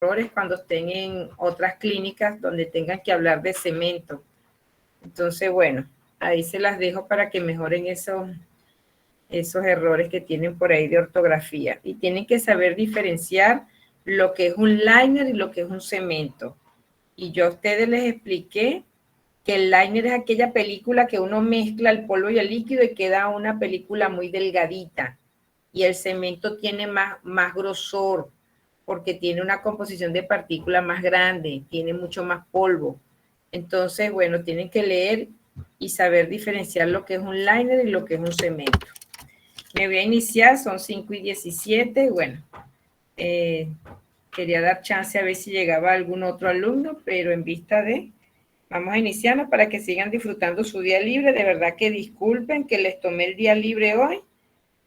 errores cuando estén en otras clínicas donde tengan que hablar de cemento. Entonces, bueno, ahí se las dejo para que mejoren esos errores que tienen por ahí de ortografía. Y tienen que saber diferenciar lo que es un liner y lo que es un cemento. Y yo a ustedes les expliqué que el liner es aquella película que uno mezcla el polvo y el líquido y queda una película muy delgadita. Y el cemento tiene más grosor porque tiene una composición de partículas más grande, tiene mucho más polvo. Entonces, bueno, tienen que leer y saber diferenciar lo que es un liner y lo que es un cemento. Me voy a iniciar, son 5:17. Bueno, quería dar chance a ver si llegaba algún otro alumno, pero en vista de... Vamos a iniciarnos para que sigan disfrutando su día libre. De verdad que disculpen que les tomé el día libre hoy,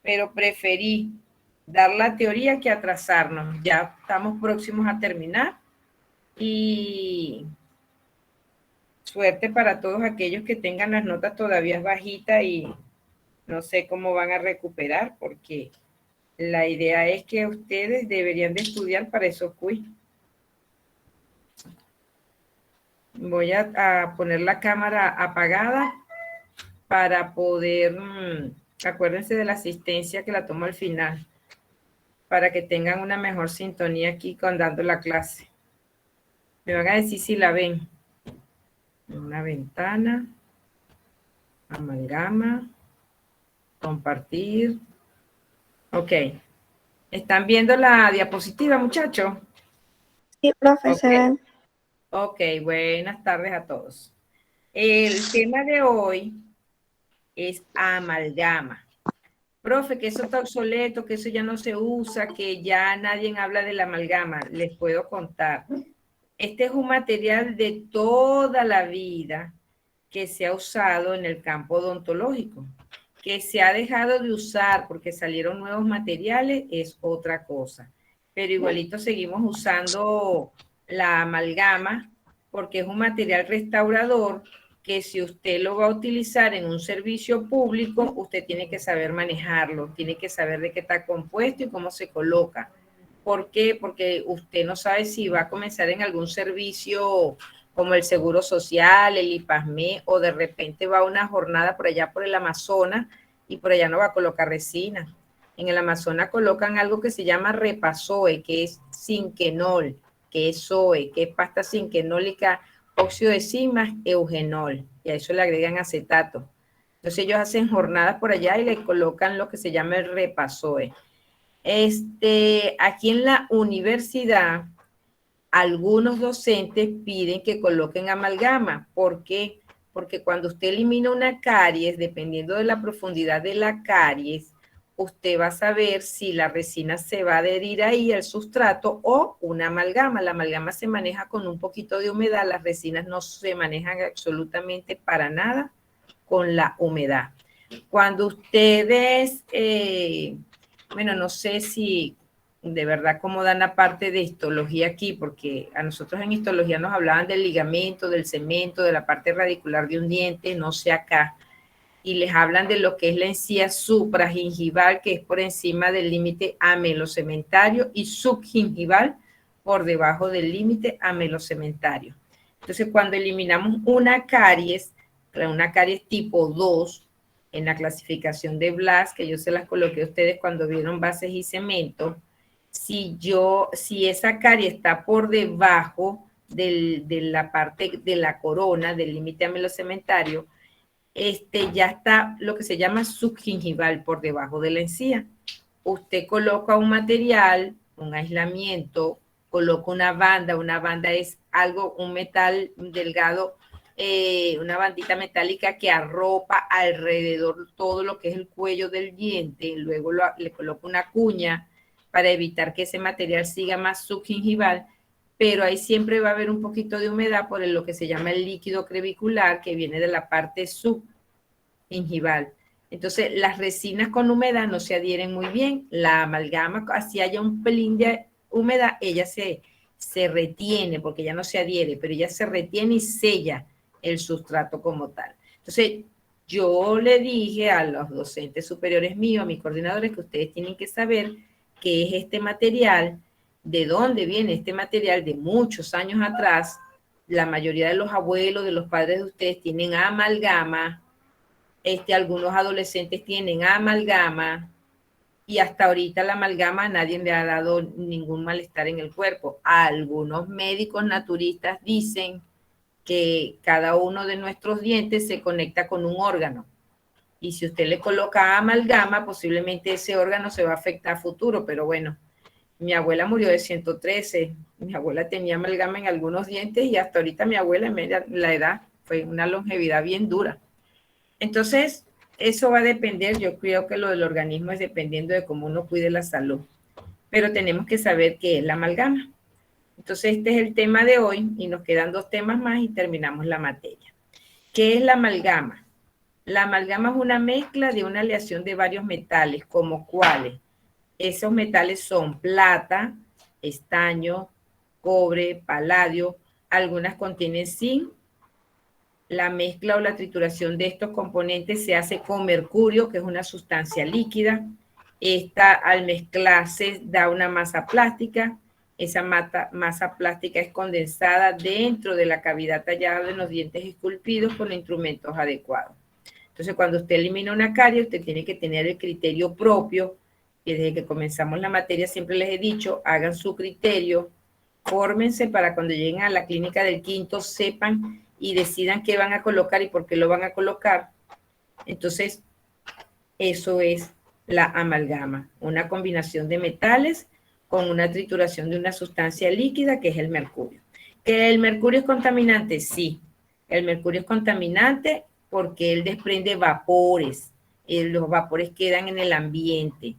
pero preferí dar la teoría que atrasarnos. Ya estamos próximos a terminar y suerte para todos aquellos que tengan las notas todavía bajitas y no sé cómo van a recuperar, porque la idea es que ustedes deberían de estudiar para esos quiz. Voy a poner la cámara apagada para poder, acuérdense de la asistencia que la tomo al final, para que tengan una mejor sintonía aquí con dando la clase. Me van a decir si la ven. Una ventana, amalgama, compartir. Ok. ¿Están viendo la diapositiva, muchachos? Sí, profe, se ven. Ok, buenas tardes a todos. El tema de hoy es amalgama. Profe, que eso está obsoleto, que eso ya no se usa, que ya nadie habla de la amalgama. Les puedo contar. Este es un material de toda la vida que se ha usado en el campo odontológico. Que se ha dejado de usar porque salieron nuevos materiales es otra cosa. Pero igualito seguimos usando la amalgama porque es un material restaurador que si usted lo va a utilizar en un servicio público, usted tiene que saber manejarlo, tiene que saber de qué está compuesto y cómo se coloca. ¿Por qué? Porque usted no sabe si va a comenzar en algún servicio como el Seguro Social, el IPASME, o de repente va a una jornada por allá por el Amazonas y por allá no va a colocar resina. En el Amazonas colocan algo que se llama repazoe, que es zinquenol, que es SOE, que es pasta zinquenólica, óxido de cimas, eugenol, y a eso le agregan acetato. Entonces ellos hacen jornadas por allá y le colocan lo que se llama el repazoe. Aquí en la universidad, algunos docentes piden que coloquen amalgama. ¿Por qué? Porque cuando usted elimina una caries, dependiendo de la profundidad de la caries, usted va a saber si la resina se va a adherir ahí al sustrato o una amalgama. La amalgama se maneja con un poquito de humedad, las resinas no se manejan absolutamente para nada con la humedad. Cuando ustedes, bueno, no sé si de verdad cómo dan la parte de histología aquí, porque a nosotros en histología nos hablaban del ligamento, del cemento, de la parte radicular de un diente, no sé acá, y les hablan de lo que es la encía supragingival, que es por encima del límite amelocementario, y subgingival por debajo del límite amelocementario. Entonces, cuando eliminamos una caries tipo 2, en la clasificación de Blas, que yo se las coloqué a ustedes cuando vieron bases y cemento, si esa carie está por debajo de la parte de la corona, del límite amelocementario, ya está lo que se llama subgingival por debajo de la encía. Usted coloca un material, un aislamiento, coloca una banda es algo, un metal delgado, una bandita metálica que arropa alrededor todo lo que es el cuello del diente, luego le coloca una cuña para evitar que ese material siga más subgingival, pero ahí siempre va a haber un poquito de humedad por lo que se llama el líquido crevicular que viene de la parte subgingival. Entonces, las resinas con humedad no se adhieren muy bien. La amalgama, así haya un pelín de humedad, ella se retiene porque ya no se adhiere, pero ella se retiene y sella el sustrato como tal. Entonces, yo le dije a los docentes superiores míos, a mis coordinadores, que ustedes tienen que saber qué es este material de dónde viene este material de muchos años atrás. La mayoría de los abuelos, de los padres de ustedes tienen amalgama, algunos adolescentes tienen amalgama, y hasta ahorita la amalgama nadie le ha dado ningún malestar en el cuerpo. Algunos médicos naturistas dicen que cada uno de nuestros dientes se conecta con un órgano. Y si usted le coloca amalgama, posiblemente ese órgano se va a afectar a futuro. Pero bueno, mi abuela murió de 113. Mi abuela tenía amalgama en algunos dientes y hasta ahorita mi abuela, en la edad, fue una longevidad bien dura. Entonces, eso va a depender, yo creo que lo del organismo es dependiendo de cómo uno cuide la salud. Pero tenemos que saber qué es la amalgama. Entonces, este es el tema de hoy y nos quedan 2 temas más y terminamos la materia. ¿Qué es la amalgama? La amalgama es una mezcla de una aleación de varios metales, como cuáles. Esos metales son plata, estaño, cobre, paladio, algunas contienen zinc. La mezcla o la trituración de estos componentes se hace con mercurio, que es una sustancia líquida. Esta, al mezclarse, da una masa plástica. Esa masa plástica es condensada dentro de la cavidad tallada de los dientes esculpidos con instrumentos adecuados. Entonces, cuando usted elimina una carie, usted tiene que tener el criterio propio. Y desde que comenzamos la materia siempre les he dicho, hagan su criterio, fórmense para cuando lleguen a la clínica del quinto sepan y decidan qué van a colocar y por qué lo van a colocar. Entonces, eso es la amalgama, una combinación de metales con una trituración de una sustancia líquida que es el mercurio. ¿Que el mercurio es contaminante? Sí, el mercurio es contaminante porque él desprende vapores, los vapores quedan en el ambiente.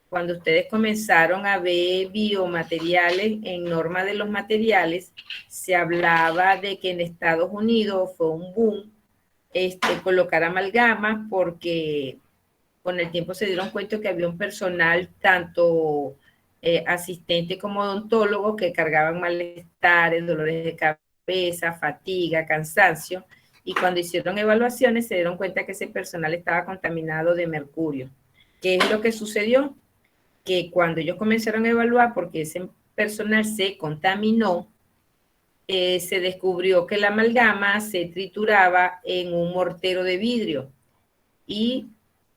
Cuando ustedes comenzaron a ver biomateriales en norma de los materiales, se hablaba de que en Estados Unidos fue un boom colocar amalgamas porque con el tiempo se dieron cuenta que había un personal tanto asistente como odontólogo que cargaban malestares, dolores de cabeza, fatiga, cansancio, y cuando hicieron evaluaciones se dieron cuenta que ese personal estaba contaminado de mercurio. ¿Qué es lo que sucedió? Que cuando ellos comenzaron a evaluar, porque ese personal se contaminó, se descubrió que la amalgama se trituraba en un mortero de vidrio y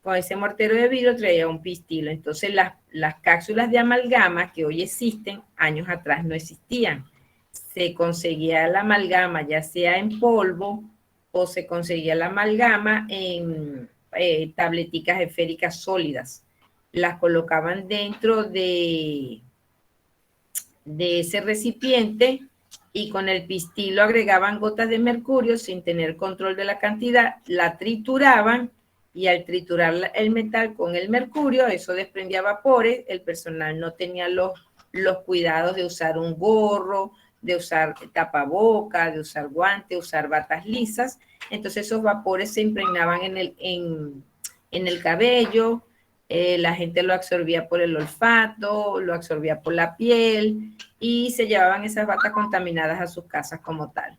con ese mortero de vidrio traía un pistilo. Entonces las cápsulas de amalgama que hoy existen, años atrás no existían. Se conseguía la amalgama ya sea en polvo o se conseguía la amalgama en tableticas esféricas sólidas. Las colocaban dentro de ese recipiente y con el pistilo agregaban gotas de mercurio sin tener control de la cantidad, la trituraban y al triturar el metal con el mercurio, eso desprendía vapores, el personal no tenía los cuidados de usar un gorro, de usar tapaboca, de usar guantes, usar batas lisas, entonces esos vapores se impregnaban en el cabello, la gente lo absorbía por el olfato, lo absorbía por la piel y se llevaban esas batas contaminadas a sus casas como tal.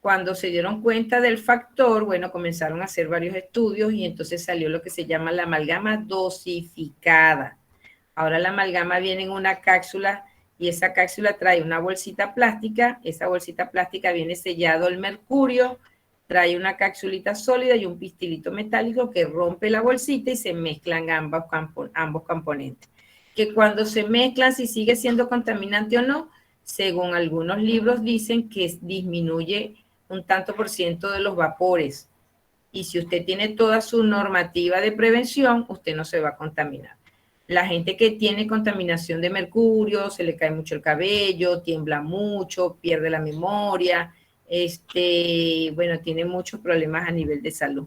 Cuando se dieron cuenta del factor, bueno, comenzaron a hacer varios estudios y entonces salió lo que se llama la amalgama dosificada. Ahora la amalgama viene en una cápsula y esa cápsula trae una bolsita plástica, esa bolsita plástica viene sellado el mercurio, trae una cápsulita sólida y un pistilito metálico que rompe la bolsita y se mezclan ambos componentes. Que cuando se mezclan, si sigue siendo contaminante o no, según algunos libros dicen que disminuye un tanto por ciento de los vapores. Y si usted tiene toda su normativa de prevención, usted no se va a contaminar. La gente que tiene contaminación de mercurio, se le cae mucho el cabello, tiembla mucho, pierde la memoria, bueno, tiene muchos problemas a nivel de salud.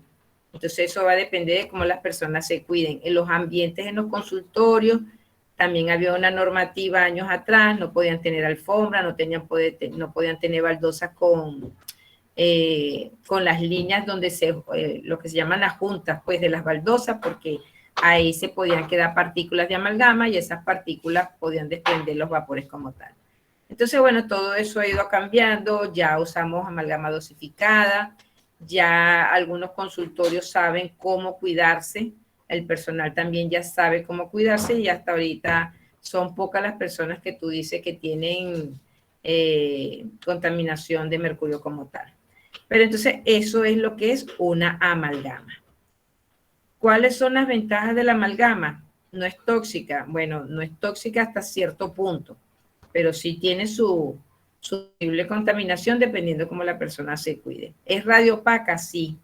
Entonces eso va a depender de cómo las personas se cuiden. En los ambientes, en los consultorios, también había una normativa años atrás, no podían tener alfombra, no podían tener baldosas con las líneas donde lo que se llaman las juntas, pues de las baldosas, porque ahí se podían quedar partículas de amalgama y esas partículas podían desprender los vapores como tal. Entonces, bueno, todo eso ha ido cambiando, ya usamos amalgama dosificada, ya algunos consultorios saben cómo cuidarse, el personal también ya sabe cómo cuidarse y hasta ahorita son pocas las personas que tú dices que tienen contaminación de mercurio como tal. Pero entonces eso es lo que es una amalgama. ¿Cuáles son las ventajas de la amalgama? No es tóxica. Bueno, no es tóxica hasta cierto punto, pero sí tiene su posible contaminación dependiendo cómo la persona se cuide. ¿Es radiopaca? Sí.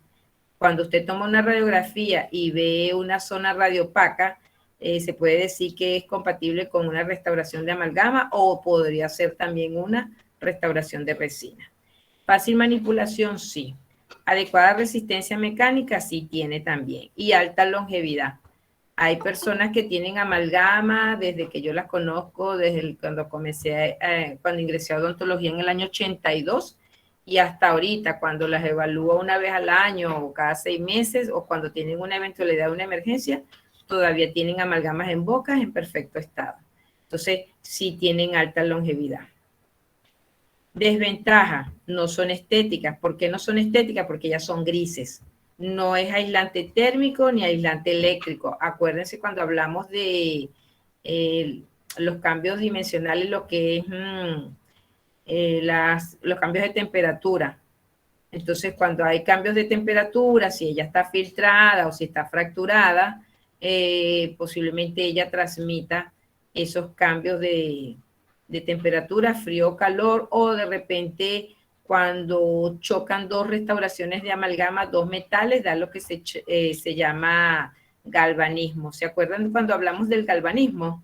Cuando usted toma una radiografía y ve una zona radiopaca, se puede decir que es compatible con una restauración de amalgama o podría ser también una restauración de resina. Fácil manipulación, sí. Adecuada resistencia mecánica, sí tiene también. Y alta longevidad. Hay personas que tienen amalgama desde que yo las conozco, desde cuando comencé, cuando ingresé a odontología en el año 82 y hasta ahorita, cuando las evalúo una vez al año o cada 6 meses o cuando tienen una eventualidad, una emergencia, todavía tienen amalgamas en bocas en perfecto estado. Entonces, sí tienen alta longevidad. Desventaja, no son estéticas. ¿Por qué no son estéticas? Porque ya son grises. No es aislante térmico ni aislante eléctrico. Acuérdense cuando hablamos de los cambios dimensionales, lo que es los cambios de temperatura. Entonces, cuando hay cambios de temperatura, si ella está filtrada o si está fracturada, posiblemente ella transmita esos cambios de temperatura, frío, calor, o de repente cuando chocan dos restauraciones de amalgama, dos metales, da lo que se llama galvanismo. ¿Se acuerdan cuando hablamos del galvanismo?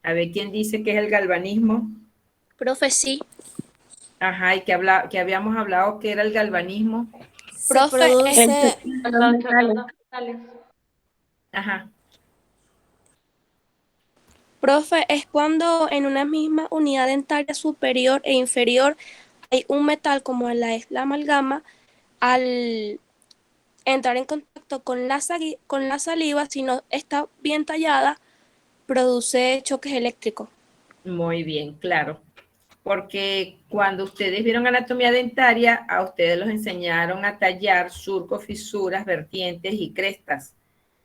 A ver, ¿quién dice qué es el galvanismo? Profe, sí. Ajá, y que habíamos hablado que era el galvanismo. Profe, Los metales. Ajá. profe, es cuando en una misma unidad dentaria superior e inferior hay un metal como es la amalgama, al entrar en contacto con la saliva, si no está bien tallada, produce choques eléctricos. Muy bien, claro. Porque cuando ustedes vieron anatomía dentaria, a ustedes los enseñaron a tallar surcos, fisuras, vertientes y crestas.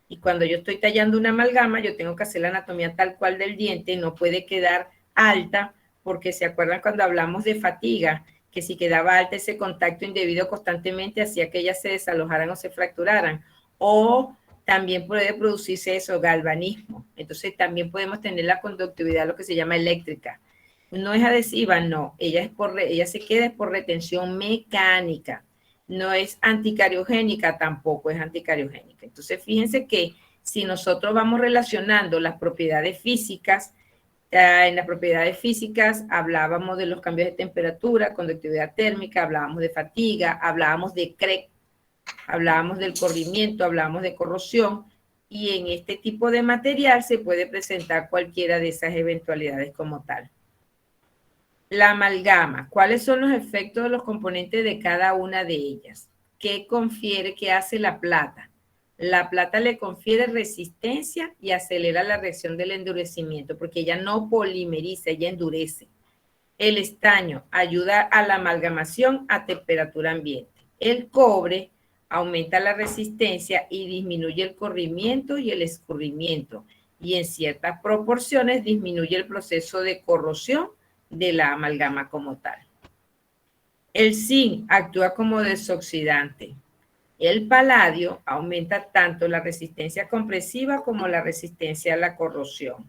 Y cuando yo estoy tallando una amalgama, yo tengo que hacer la anatomía tal cual del diente, no puede quedar alta, porque se acuerdan cuando hablamos de fatiga, que si quedaba alta ese contacto indebido constantemente hacía que ellas se desalojaran o se fracturaran. O también puede producirse eso, galvanismo. Entonces también podemos tener la conductividad, lo que se llama eléctrica. No es adhesiva, no. Ella se queda por retención mecánica. No es anticariogénica, tampoco es anticariogénica. Entonces, fíjense que si nosotros vamos relacionando las propiedades físicas, en las propiedades físicas hablábamos de los cambios de temperatura, conductividad térmica, hablábamos de fatiga, hablábamos de CREC, hablábamos del corrimiento, hablábamos de corrosión, y en este tipo de material se puede presentar cualquiera de esas eventualidades como tal. La amalgama, ¿cuáles son los efectos de los componentes de cada una de ellas? ¿Qué confiere, qué hace la plata? La plata le confiere resistencia y acelera la reacción del endurecimiento, porque ella no polimeriza, ella endurece. El estaño ayuda a la amalgamación a temperatura ambiente. El cobre aumenta la resistencia y disminuye el corrimiento y el escurrimiento, y en ciertas proporciones disminuye el proceso de corrosión de la amalgama como tal. El zinc actúa como desoxidante. El paladio aumenta tanto la resistencia compresiva como la resistencia a la corrosión.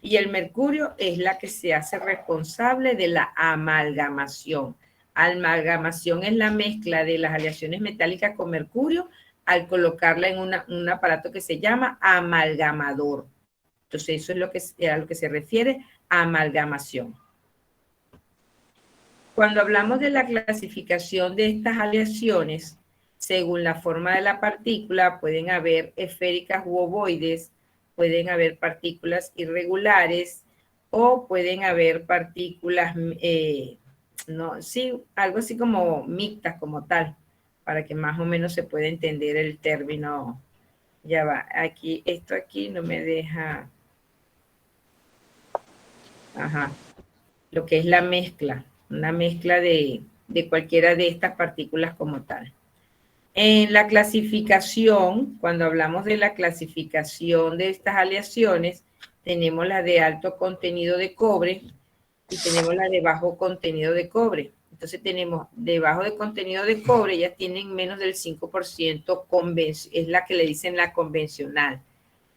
Y el mercurio es la que se hace responsable de la amalgamación. Amalgamación es la mezcla de las aleaciones metálicas con mercurio al colocarla en un aparato que se llama amalgamador. Entonces, eso es a lo que se refiere a amalgamación. Cuando hablamos de la clasificación de estas aleaciones, según la forma de la partícula, pueden haber esféricas u ovoides, pueden haber partículas irregulares o pueden haber partículas, no, sí, algo así como mixtas como tal, para que más o menos se pueda entender el término. Ya va, aquí, esto aquí no me deja, ajá, lo que es la mezcla, una mezcla de cualquiera de estas partículas como tal. En la clasificación, cuando hablamos de la clasificación de estas aleaciones, tenemos la de alto contenido de cobre y tenemos la de bajo contenido de cobre. Entonces tenemos de bajo de contenido de cobre, ellas tienen menos del 5%, es la que le dicen la convencional.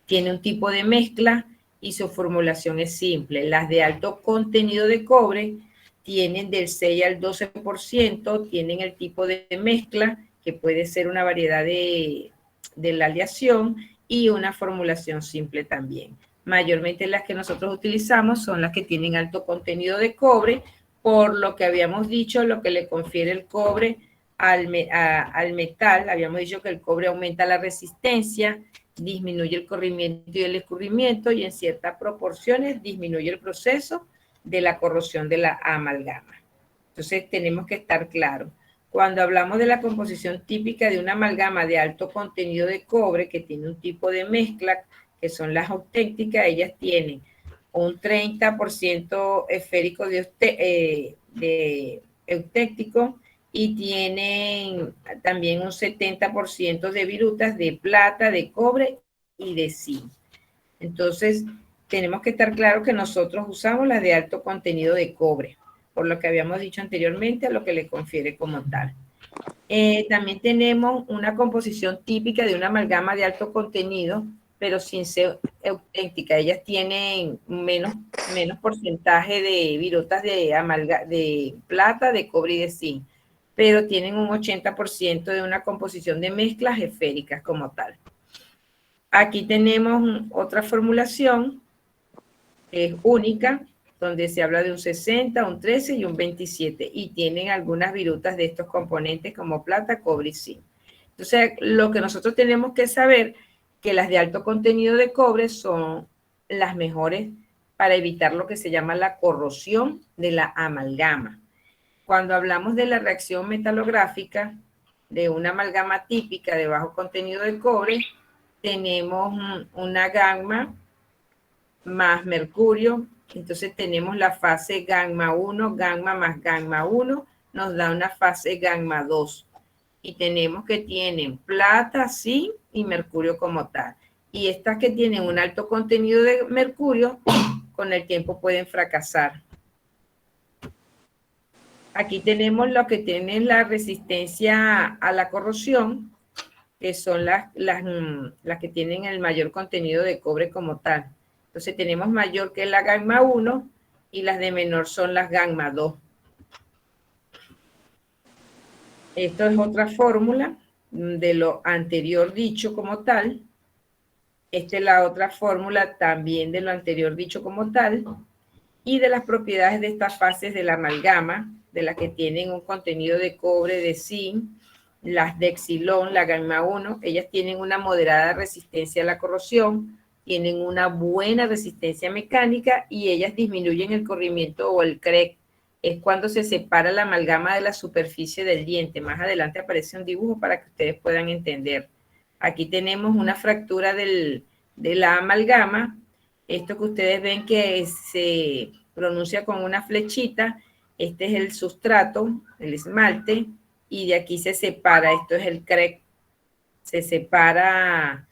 Tiene un tipo de mezcla y su formulación es simple. Las de alto contenido de cobre tienen del 6 al 12%, tienen el tipo de mezcla, que puede ser una variedad de la aleación, y una formulación simple también. Mayormente las que nosotros utilizamos son las que tienen alto contenido de cobre, por lo que habíamos dicho, lo que le confiere el cobre al metal. Habíamos dicho que el cobre aumenta la resistencia, disminuye el corrimiento y el escurrimiento, y en ciertas proporciones disminuye el proceso de la corrosión de la amalgama. Entonces tenemos que estar claros. Cuando hablamos de la composición típica de una amalgama de alto contenido de cobre que tiene un tipo de mezcla, que son las auténticas, ellas tienen un 30% esférico de eutéctico y tienen también un 70% de virutas de plata, de cobre y de zinc. Entonces, tenemos que estar claros que nosotros usamos las de alto contenido de cobre, por lo que habíamos dicho anteriormente, a lo que le confiere como tal. También tenemos una composición típica de una amalgama de alto contenido, pero sin ser auténtica. Ellas tienen menos porcentaje de virutas de plata, de cobre y de zinc, pero tienen un 80% de una composición de mezclas esféricas como tal. Aquí tenemos otra formulación, que es única, donde se habla de un 60, un 13 y un 27, y tienen algunas virutas de estos componentes como plata, cobre y zinc. Entonces, lo que nosotros tenemos que saber, que las de alto contenido de cobre son las mejores para evitar lo que se llama la corrosión de la amalgama. Cuando hablamos de la reacción metalográfica de una amalgama típica de bajo contenido de cobre, tenemos una gamma más mercurio. Entonces tenemos la fase gamma 1, gamma más gamma 1, nos da una fase gamma 2. Y tenemos que tienen plata, zinc y mercurio como tal. Y estas que tienen un alto contenido de mercurio, con el tiempo pueden fracasar. Aquí tenemos lo que tienen la resistencia a la corrosión, que son las que tienen el mayor contenido de cobre como tal. Entonces tenemos mayor que la gamma 1 y las de menor son las gamma 2. Esto es otra fórmula de lo anterior dicho como tal. Esta es la otra fórmula también de lo anterior dicho como tal, y de las propiedades de estas fases de la amalgama, de las que tienen un contenido de cobre, de zinc. Las de xilón, la gamma 1, ellas tienen una moderada resistencia a la corrosión, tienen una buena resistencia mecánica y ellas disminuyen el corrimiento o el crack. Es cuando se separa la amalgama de la superficie del diente. Más adelante aparece un dibujo para que ustedes puedan entender. Aquí tenemos una fractura de la amalgama. Esto que ustedes ven que se pronuncia con una flechita, este es el sustrato, el esmalte, y de aquí se separa, esto es el crack, se separa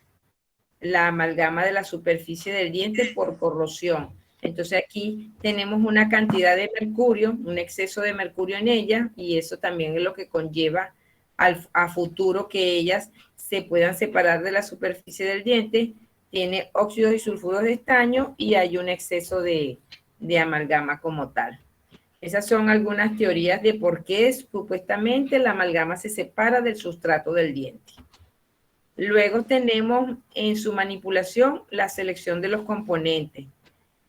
la amalgama de la superficie del diente por corrosión. Entonces aquí tenemos una cantidad de mercurio, un exceso de mercurio en ella, y eso también es lo que conlleva a futuro que ellas se puedan separar de la superficie del diente. Tiene óxidos y sulfuros de estaño y hay un exceso de amalgama como tal. Esas son algunas teorías de por qué supuestamente la amalgama se separa del sustrato del diente. Luego tenemos en su manipulación la selección de los componentes.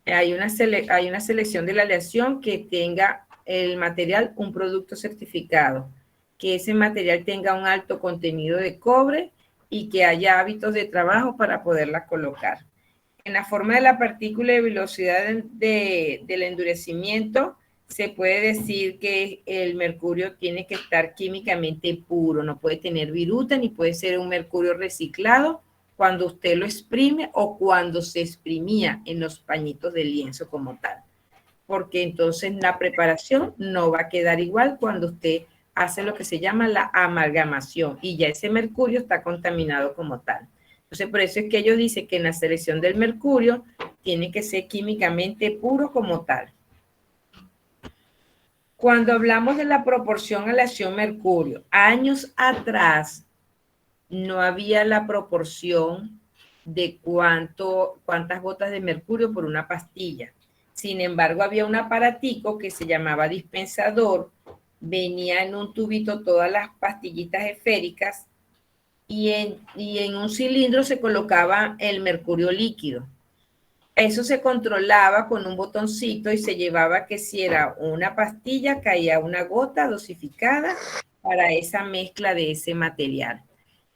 Hay una selección de la aleación que tenga el material un producto certificado, que ese material tenga un alto contenido de cobre y que haya hábitos de trabajo para poderla colocar. En la forma de la partícula de velocidad del endurecimiento, se puede decir que el mercurio tiene que estar químicamente puro, no puede tener viruta ni puede ser un mercurio reciclado cuando usted lo exprime o cuando se exprimía en los pañitos de lienzo como tal, porque entonces la preparación no va a quedar igual cuando usted hace lo que se llama la amalgamación y ya ese mercurio está contaminado como tal. Entonces, por eso es que ellos dicen que en la selección del mercurio tiene que ser químicamente puro como tal. Cuando hablamos de la proporción aleación mercurio, años atrás no había la proporción de cuántas gotas de mercurio por una pastilla. Sin embargo, había un aparatico que se llamaba dispensador, venía en un tubito todas las pastillitas esféricas y en un cilindro se colocaba el mercurio líquido. Eso se controlaba con un botoncito y se llevaba que si era una pastilla, caía una gota dosificada para esa mezcla de ese material.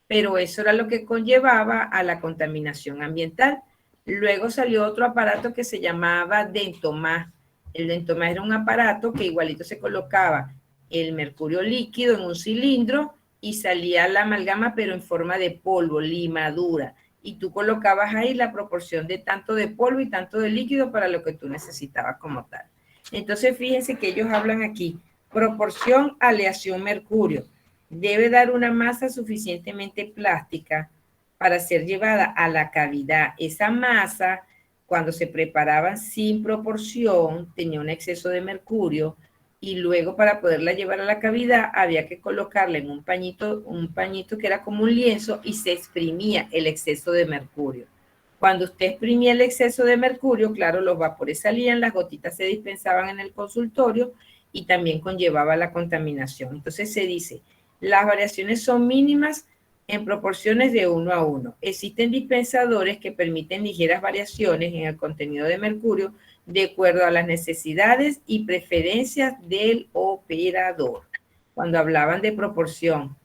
Pero eso era lo que conllevaba a la contaminación ambiental. Luego salió otro aparato que se llamaba Dentomás. El Dentomás era un aparato que igualito se colocaba el mercurio líquido en un cilindro y salía la amalgama, pero en forma de polvo, limadura. Y tú colocabas ahí la proporción de tanto de polvo y tanto de líquido para lo que tú necesitabas como tal. Entonces, fíjense que ellos hablan aquí, proporción aleación mercurio. Debe dar una masa suficientemente plástica para ser llevada a la cavidad. Esa masa, cuando se preparaban sin proporción, tenía un exceso de mercurio y luego para poderla llevar a la cavidad había que colocarla en un pañito que era como un lienzo y se exprimía el exceso de mercurio. Cuando usted exprimía el exceso de mercurio, claro, los vapores salían, las gotitas se dispensaban en el consultorio y también conllevaba la contaminación. Entonces se dice, las variaciones son mínimas en proporciones de 1 a 1. Existen dispensadores que permiten ligeras variaciones en el contenido de mercurio de acuerdo a las necesidades y preferencias del operador. Cuando hablaban de proporción.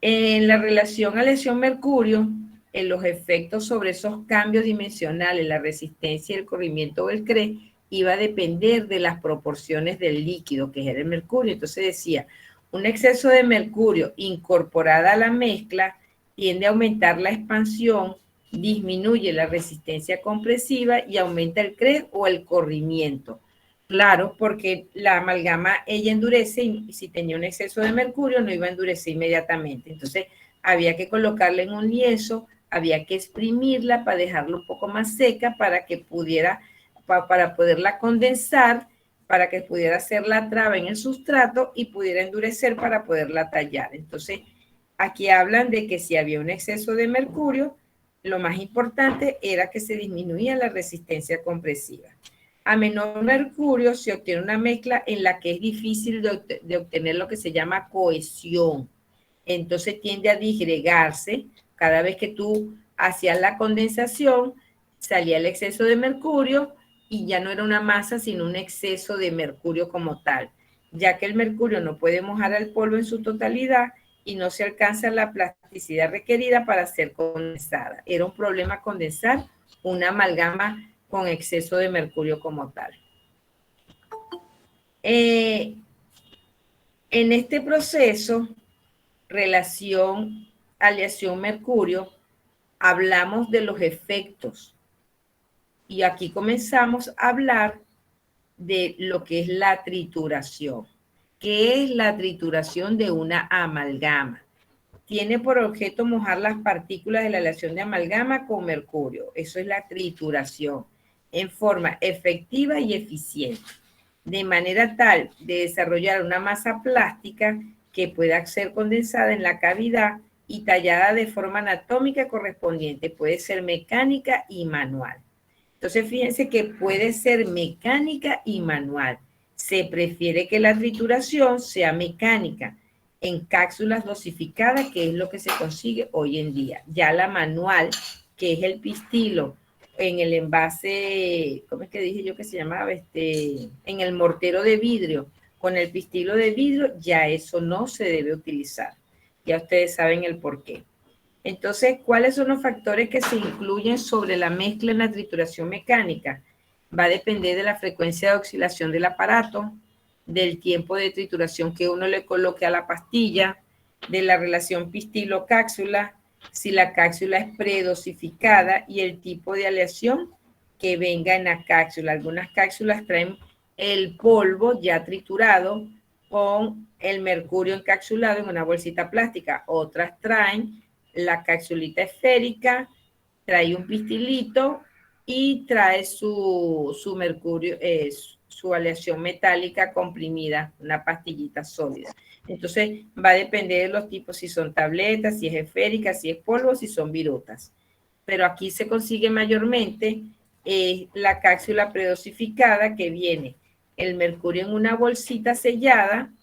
En la relación aleación-mercurio, en los efectos sobre esos cambios dimensionales, la resistencia, el corrimiento o el CRE, iba a depender de las proporciones del líquido, que era el mercurio. Entonces decía, un exceso de mercurio incorporada a la mezcla tiende a aumentar la expansión, disminuye la resistencia compresiva y aumenta el CRE o el corrimiento. Claro, porque la amalgama ella endurece y si tenía un exceso de mercurio no iba a endurecer inmediatamente. Entonces había que colocarla en un lienzo, había que exprimirla para dejarla un poco más seca para que pudiera, para poderla condensar, para que pudiera hacer la traba en el sustrato y pudiera endurecer para poderla tallar. Entonces aquí hablan de que si había un exceso de mercurio, lo más importante era que se disminuía la resistencia compresiva. A menor mercurio se obtiene una mezcla en la que es difícil de obtener lo que se llama cohesión. Entonces tiende a disgregarse. Cada vez que tú hacías la condensación, salía el exceso de mercurio y ya no era una masa, sino un exceso de mercurio como tal, ya que el mercurio no puede mojar al polvo en su totalidad y no se alcanza la plasticidad requerida para ser condensada. Era un problema condensar una amalgama con exceso de mercurio como tal. En este proceso, relación aleación-mercurio, hablamos de los efectos. Y aquí comenzamos a hablar de lo que es la trituración. ¿Qué es la trituración de una amalgama? Tiene por objeto mojar las partículas de la aleación de amalgama con mercurio. Eso es la trituración, en forma efectiva y eficiente, de manera tal de desarrollar una masa plástica que pueda ser condensada en la cavidad y tallada de forma anatómica correspondiente. Puede ser mecánica y manual. Entonces, fíjense que puede ser mecánica y manual. Se prefiere que la trituración sea mecánica en cápsulas dosificadas, que es lo que se consigue hoy en día. Ya la manual, que es el pistilo, en el envase, ¿cómo es que dije yo que se llamaba? En el mortero de vidrio, con el pistilo de vidrio, ya eso no se debe utilizar. Ya ustedes saben el por qué. Entonces, ¿cuáles son los factores que se incluyen sobre la mezcla en la trituración mecánica? Va a depender de la frecuencia de oscilación del aparato, del tiempo de trituración que uno le coloque a la pastilla, de la relación pistilo-cápsula, si la cápsula es predosificada y el tipo de aleación que venga en la cápsula. Algunas cápsulas traen el polvo ya triturado con el mercurio encapsulado en una bolsita plástica. Otras traen la cápsulita esférica, trae un pistilito y trae su mercurio, su aleación metálica comprimida, una pastillita sólida. Entonces va a depender de los tipos, si son tabletas, si es esférica, si es polvo, si son virutas. Pero aquí se consigue mayormente la cápsula predosificada, que viene el mercurio en una bolsita sellada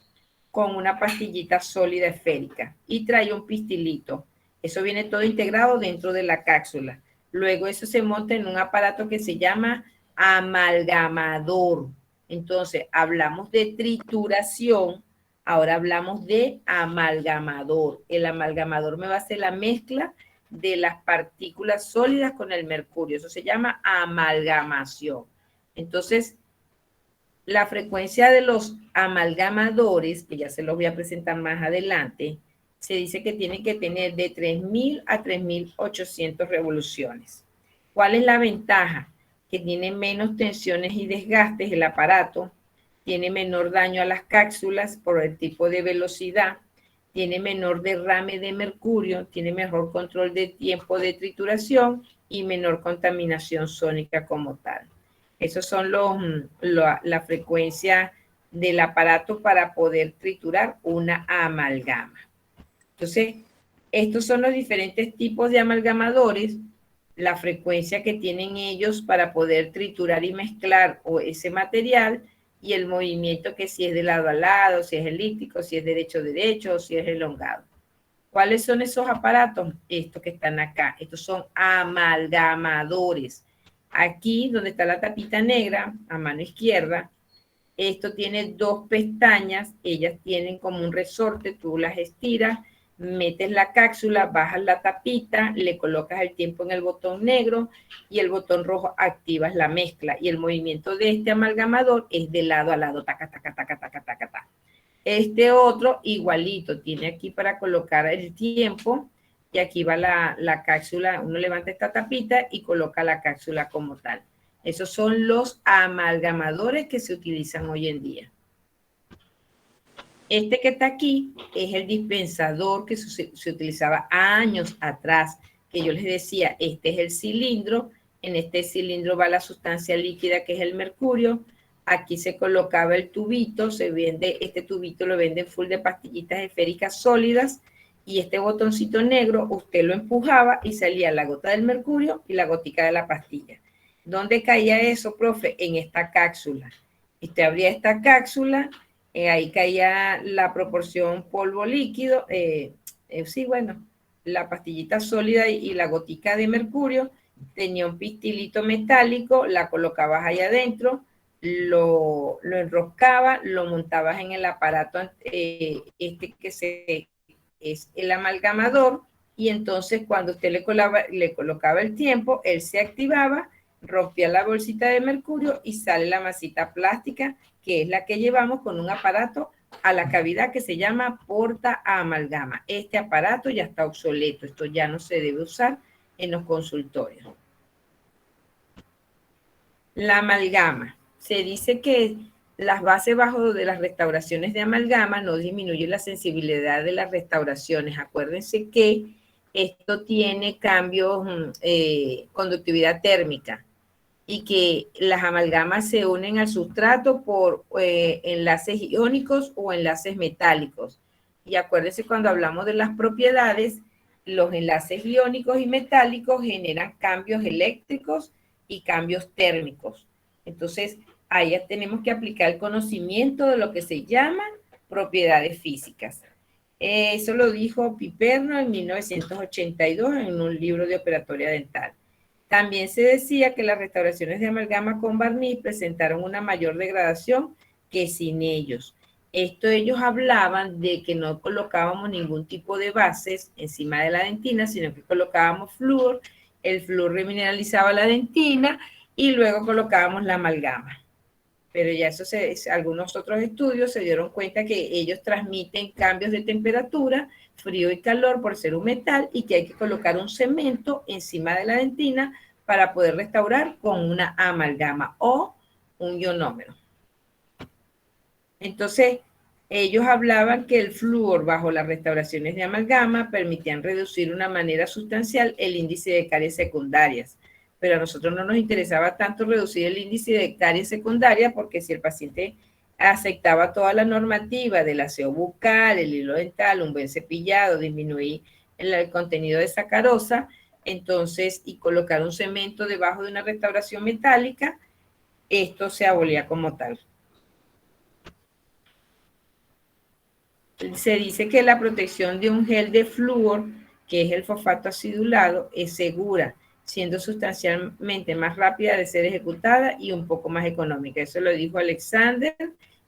con una pastillita sólida esférica y trae un pistilito. Eso viene todo integrado dentro de la cápsula. Luego eso se monta en un aparato que se llama amalgamador. Entonces, hablamos de trituración, ahora hablamos de amalgamador. El amalgamador me va a hacer la mezcla de las partículas sólidas con el mercurio. Eso se llama amalgamación. Entonces, la frecuencia de los amalgamadores, que ya se los voy a presentar más adelante, se dice que tiene que tener de 3.000 a 3.800 revoluciones. ¿Cuál es la ventaja? Que tiene menos tensiones y desgastes el aparato, tiene menor daño a las cápsulas por el tipo de velocidad, tiene menor derrame de mercurio, tiene mejor control de tiempo de trituración y menor contaminación sónica como tal. Esos son la frecuencia del aparato para poder triturar una amalgama. Entonces, estos son los diferentes tipos de amalgamadores, la frecuencia que tienen ellos para poder triturar y mezclar ese material y el movimiento, que si es de lado a lado, si es elíptico, si es derecho-derecho o si es elongado. ¿Cuáles son esos aparatos? Estos que están acá. Estos son amalgamadores. Aquí, donde está la tapita negra, a mano izquierda, esto tiene dos pestañas, ellas tienen como un resorte, tú las estiras, metes la cápsula, bajas la tapita, le colocas el tiempo en el botón negro y el botón rojo activas la mezcla. Y el movimiento de este amalgamador es de lado a lado, taca, taca, taca, taca, taca, taca. Este otro igualito, tiene aquí para colocar el tiempo y aquí va la cápsula, uno levanta esta tapita y coloca la cápsula como tal. Esos son los amalgamadores que se utilizan hoy en día. Este que está aquí es el dispensador que se utilizaba años atrás, que yo les decía, este es el cilindro, en este cilindro va la sustancia líquida que es el mercurio, aquí se colocaba el tubito, se vende, este tubito lo venden full de pastillitas esféricas sólidas, y este botoncito negro usted lo empujaba y salía la gota del mercurio y la gotica de la pastilla. ¿Dónde caía eso, profe? En esta cápsula. Usted abría esta cápsula, ahí caía la proporción polvo líquido, sí, bueno, la pastillita sólida y la gotica de mercurio, tenía un pistilito metálico, la colocabas ahí adentro, lo enroscabas, lo montabas en el aparato este que es el amalgamador, y entonces cuando usted le colocaba el tiempo, él se activaba, rompía la bolsita de mercurio y sale la masita plástica, que es la que llevamos con un aparato a la cavidad que se llama porta amalgama. Este aparato ya está obsoleto, esto ya no se debe usar en los consultorios. La amalgama. Se dice que las bases bajo de las restauraciones de amalgama no disminuyen la sensibilidad de las restauraciones. Acuérdense que esto tiene cambios, conductividad térmica, y que las amalgamas se unen al sustrato por enlaces iónicos o enlaces metálicos. Y acuérdense, cuando hablamos de las propiedades, los enlaces iónicos y metálicos generan cambios eléctricos y cambios térmicos. Entonces, ahí ya tenemos que aplicar el conocimiento de lo que se llaman propiedades físicas. Eso lo dijo Piperno en 1982 en un libro de operatoria dental. También se decía que las restauraciones de amalgama con barniz presentaron una mayor degradación que sin ellos. Esto ellos hablaban de que no colocábamos ningún tipo de bases encima de la dentina, sino que colocábamos flúor, el flúor remineralizaba la dentina y luego colocábamos la amalgama. Pero ya eso algunos otros estudios se dieron cuenta que ellos transmiten cambios de temperatura, frío y calor por ser un metal, y que hay que colocar un cemento encima de la dentina para poder restaurar con una amalgama o un ionómero. Entonces, ellos hablaban que el flúor bajo las restauraciones de amalgama permitían reducir de una manera sustancial el índice de caries secundarias, pero a nosotros no nos interesaba tanto reducir el índice de caries secundaria, porque si el paciente aceptaba toda la normativa del aseo bucal, el hilo dental, un buen cepillado, disminuir el contenido de sacarosa, entonces, y colocar un cemento debajo de una restauración metálica, esto se abolía como tal. Se dice que la protección de un gel de flúor, que es el fosfato acidulado, es segura, siendo sustancialmente más rápida de ser ejecutada y un poco más económica. Eso lo dijo Alexander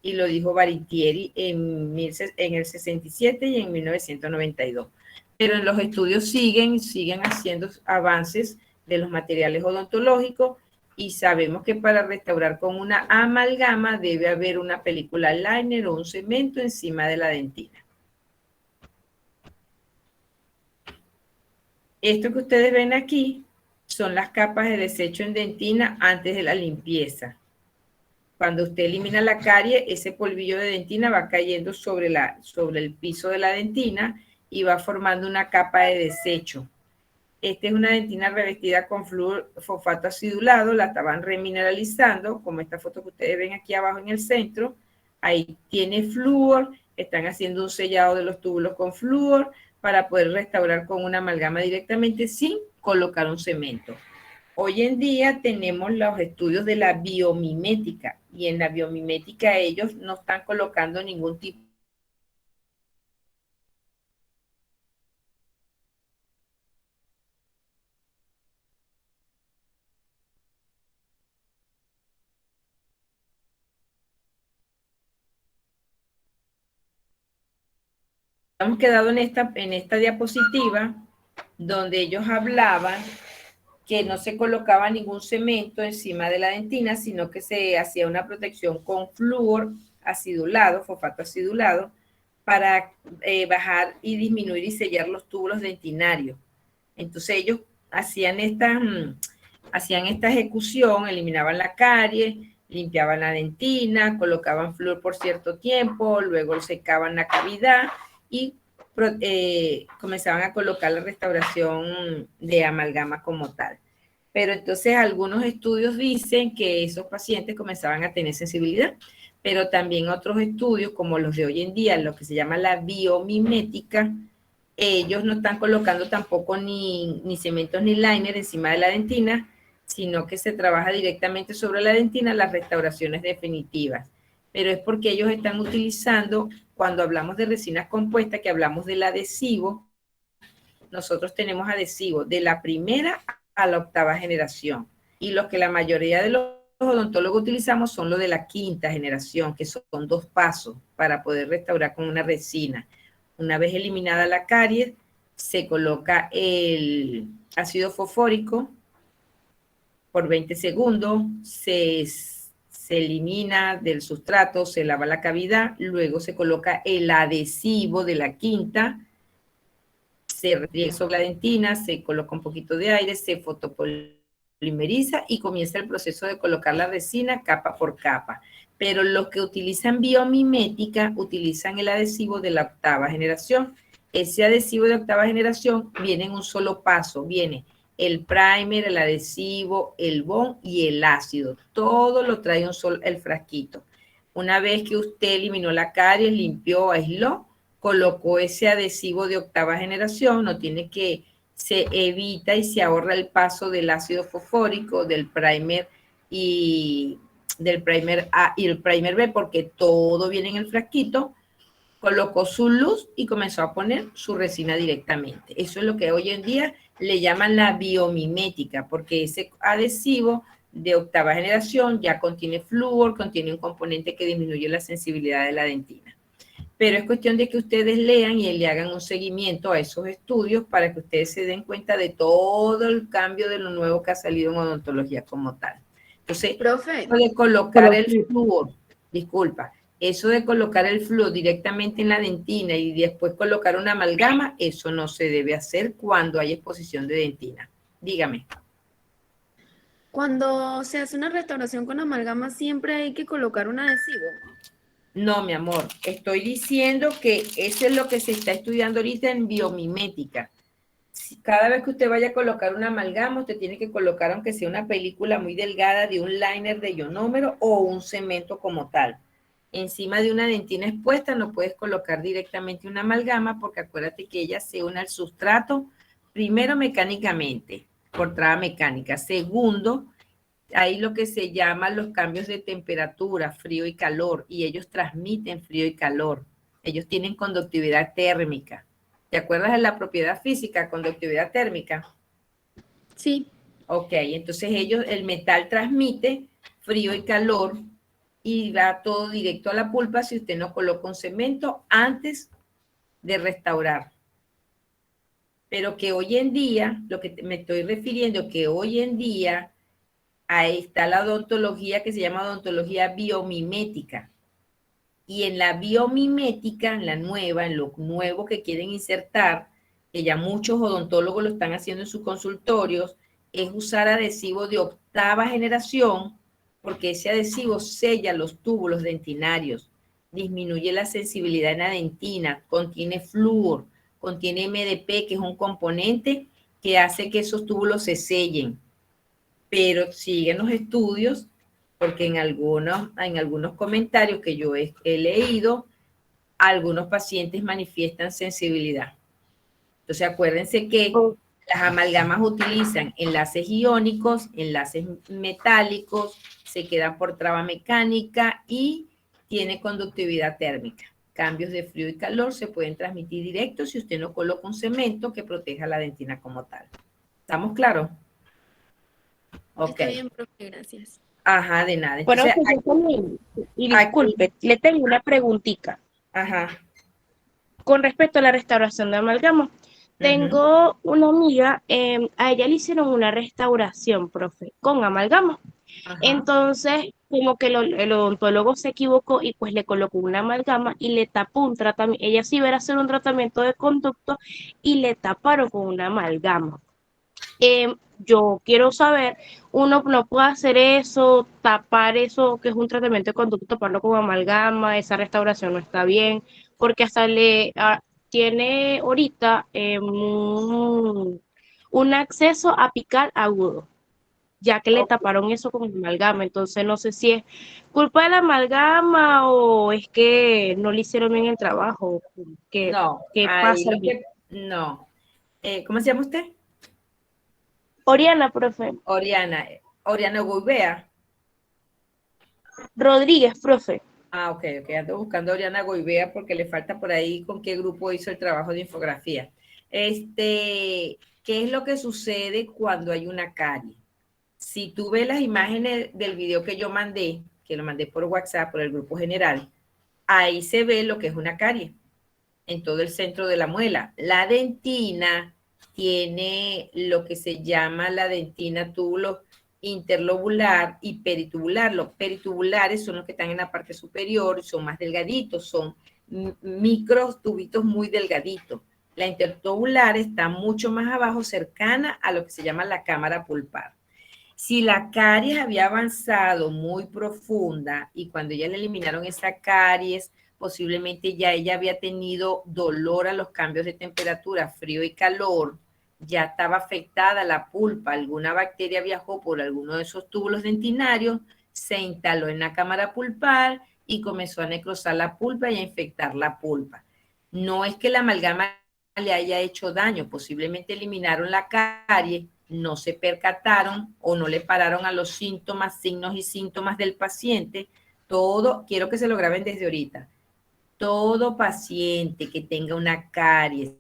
y lo dijo Baritieri en el 67 y en 1992. Pero en los estudios siguen haciendo avances de los materiales odontológicos y sabemos que para restaurar con una amalgama debe haber una película liner o un cemento encima de la dentina. Esto que ustedes ven aquí son las capas de desecho en dentina antes de la limpieza. Cuando usted elimina la carie, ese polvillo de dentina va cayendo sobre el piso de la dentina y va formando una capa de desecho. Esta es una dentina revestida con fosfato acidulado, la estaban remineralizando, como esta foto que ustedes ven aquí abajo en el centro. Ahí tiene flúor, están haciendo un sellado de los túbulos con flúor para poder restaurar con una amalgama directamente sin colocar un cemento. Hoy en día tenemos los estudios de la biomimética y en la biomimética ellos no están colocando ningún tipo. Hemos quedado en esta diapositiva donde ellos hablaban que no se colocaba ningún cemento encima de la dentina, sino que se hacía una protección con flúor acidulado, fosfato acidulado, para bajar y disminuir y sellar los túbulos dentinarios. Entonces ellos hacían esta ejecución, eliminaban la carie, limpiaban la dentina, colocaban flúor por cierto tiempo, luego secaban la cavidad y comenzaban a colocar la restauración de amalgama como tal. Pero entonces algunos estudios dicen que esos pacientes comenzaban a tener sensibilidad, pero también otros estudios, como los de hoy en día, lo que se llama la biomimética, ellos no están colocando tampoco ni cementos ni liner encima de la dentina, sino que se trabaja directamente sobre la dentina las restauraciones definitivas. Pero es porque ellos están utilizando, cuando hablamos de resinas compuestas, que hablamos del adhesivo, nosotros tenemos adhesivos de la primera a la octava generación. Y los que la mayoría de los odontólogos utilizamos son los de la quinta generación, que son 2 pasos para poder restaurar con una resina. Una vez eliminada la caries, se coloca el ácido fosfórico por 20 segundos, se elimina del sustrato, se lava la cavidad, luego se coloca el adhesivo de la quinta, se riega sobre la dentina, se coloca un poquito de aire, se fotopolimeriza y comienza el proceso de colocar la resina capa por capa. Pero los que utilizan biomimética utilizan el adhesivo de la octava generación. Ese adhesivo de octava generación viene en un solo paso, viene el primer, el adhesivo, el bond y el ácido. Todo lo trae el frasquito. Una vez que usted eliminó la caries, limpió, aisló, colocó ese adhesivo de octava generación, no tiene que, se evita y se ahorra el paso del ácido fosfórico, del primer y del primer A y el primer B, porque todo viene en el frasquito, colocó su luz y comenzó a poner su resina directamente. Eso es lo que hoy en día le llaman la biomimética, porque ese adhesivo de octava generación ya contiene flúor, contiene un componente que disminuye la sensibilidad de la dentina. Pero es cuestión de que ustedes lean y le hagan un seguimiento a esos estudios para que ustedes se den cuenta de todo el cambio de lo nuevo que ha salido en odontología como tal. Entonces, profe, eso de colocar el flúor, disculpa, eso de colocar el flúor directamente en la dentina y después colocar una amalgama, eso no se debe hacer cuando hay exposición de dentina. Dígame. cuando se hace una restauración con amalgama siempre hay que colocar un adhesivo. No, mi amor, estoy diciendo que eso es lo que se está estudiando ahorita en biomimética. Cada vez que usted vaya a colocar una amalgama, usted tiene que colocar, aunque sea una película muy delgada, de un liner de ionómero o un cemento como tal. Encima de una dentina expuesta no puedes colocar directamente una amalgama porque acuérdate que ella se une al sustrato, primero mecánicamente, por traba mecánica. Segundo, hay lo que se llama los cambios de temperatura, frío y calor, y ellos transmiten frío y calor. Ellos tienen conductividad térmica. ¿Te acuerdas de la propiedad física, conductividad térmica? Sí. Ok, entonces el metal transmite frío y calor y va todo directo a la pulpa si usted no coloca un cemento antes de restaurar. Pero que hoy en día, lo que me estoy refiriendo, que hoy en día ahí está la odontología que se llama odontología biomimética. Y en la biomimética, en la nueva, en lo nuevo que quieren insertar, que ya muchos odontólogos lo están haciendo en sus consultorios, es usar adhesivo de 8ª generación, porque ese adhesivo sella los túbulos dentinarios, disminuye la sensibilidad en la dentina, contiene flúor, contiene MDP, que es un componente que hace que esos túbulos se sellen. Pero siguen los estudios, porque en algunos comentarios que yo he leído, algunos pacientes manifiestan sensibilidad. Entonces acuérdense que las amalgamas utilizan enlaces iónicos, enlaces metálicos, se quedan por traba mecánica y tiene conductividad térmica. Cambios de frío y calor se pueden transmitir directos si usted no coloca un cemento que proteja la dentina como tal. ¿Estamos claros? Ok. Está bien, profe, gracias. Ajá, de nada. Pero Entonces, yo también, y aquí, disculpe, le tengo una preguntita ajá. con respecto a la restauración de amalgama. Uh-huh. Tengo una amiga, a ella le hicieron una restauración, profe, con amalgama. Ajá. Entonces, como que el odontólogo se equivocó y pues le colocó una amalgama y le tapó un tratamiento. Ella sí iba a hacer un tratamiento de conducto y le taparon con una amalgama. Yo quiero saber, uno no puede hacer eso, tapar eso que es un tratamiento de conducto, taparlo con amalgama, esa restauración no está bien, porque hasta tiene ahorita un acceso apical agudo, ya que le Ok. taparon eso con amalgama, entonces no sé si es culpa de la amalgama o es que no le hicieron bien el trabajo, No, qué ahí pasa lo allí. que, no. ¿Cómo se llama usted? Oriana, profe. Oriana. Oriana Goibea. Rodríguez, profe. Ah, ok, ok. Ando buscando a Oriana Goibea porque le falta por ahí con qué grupo hizo el trabajo de infografía. ¿Qué es lo que sucede cuando hay una carie? Si tú ves las imágenes del video que yo mandé, que lo mandé por WhatsApp, por el grupo general, ahí se ve lo que es una carie en todo el centro de la muela. La dentina tiene lo que se llama la dentina túbulo interlobular y peritubular. Los peritubulares son los que están en la parte superior, son más delgaditos, son micros tubitos muy delgaditos. La intertubular está mucho más abajo, cercana a lo que se llama la cámara pulpar. Si la caries había avanzado muy profunda y cuando ya le eliminaron esa caries, posiblemente ya ella había tenido dolor a los cambios de temperatura, frío y calor, ya estaba afectada la pulpa, alguna bacteria viajó por alguno de esos túbulos dentinarios, se instaló en la cámara pulpar y comenzó a necrosar la pulpa y a infectar la pulpa. No es que la amalgama le haya hecho daño, posiblemente eliminaron la caries, no se percataron o no le pararon a los síntomas, signos y síntomas del paciente. Todo, quiero que se lo graben desde ahorita. Todo paciente que tenga una caries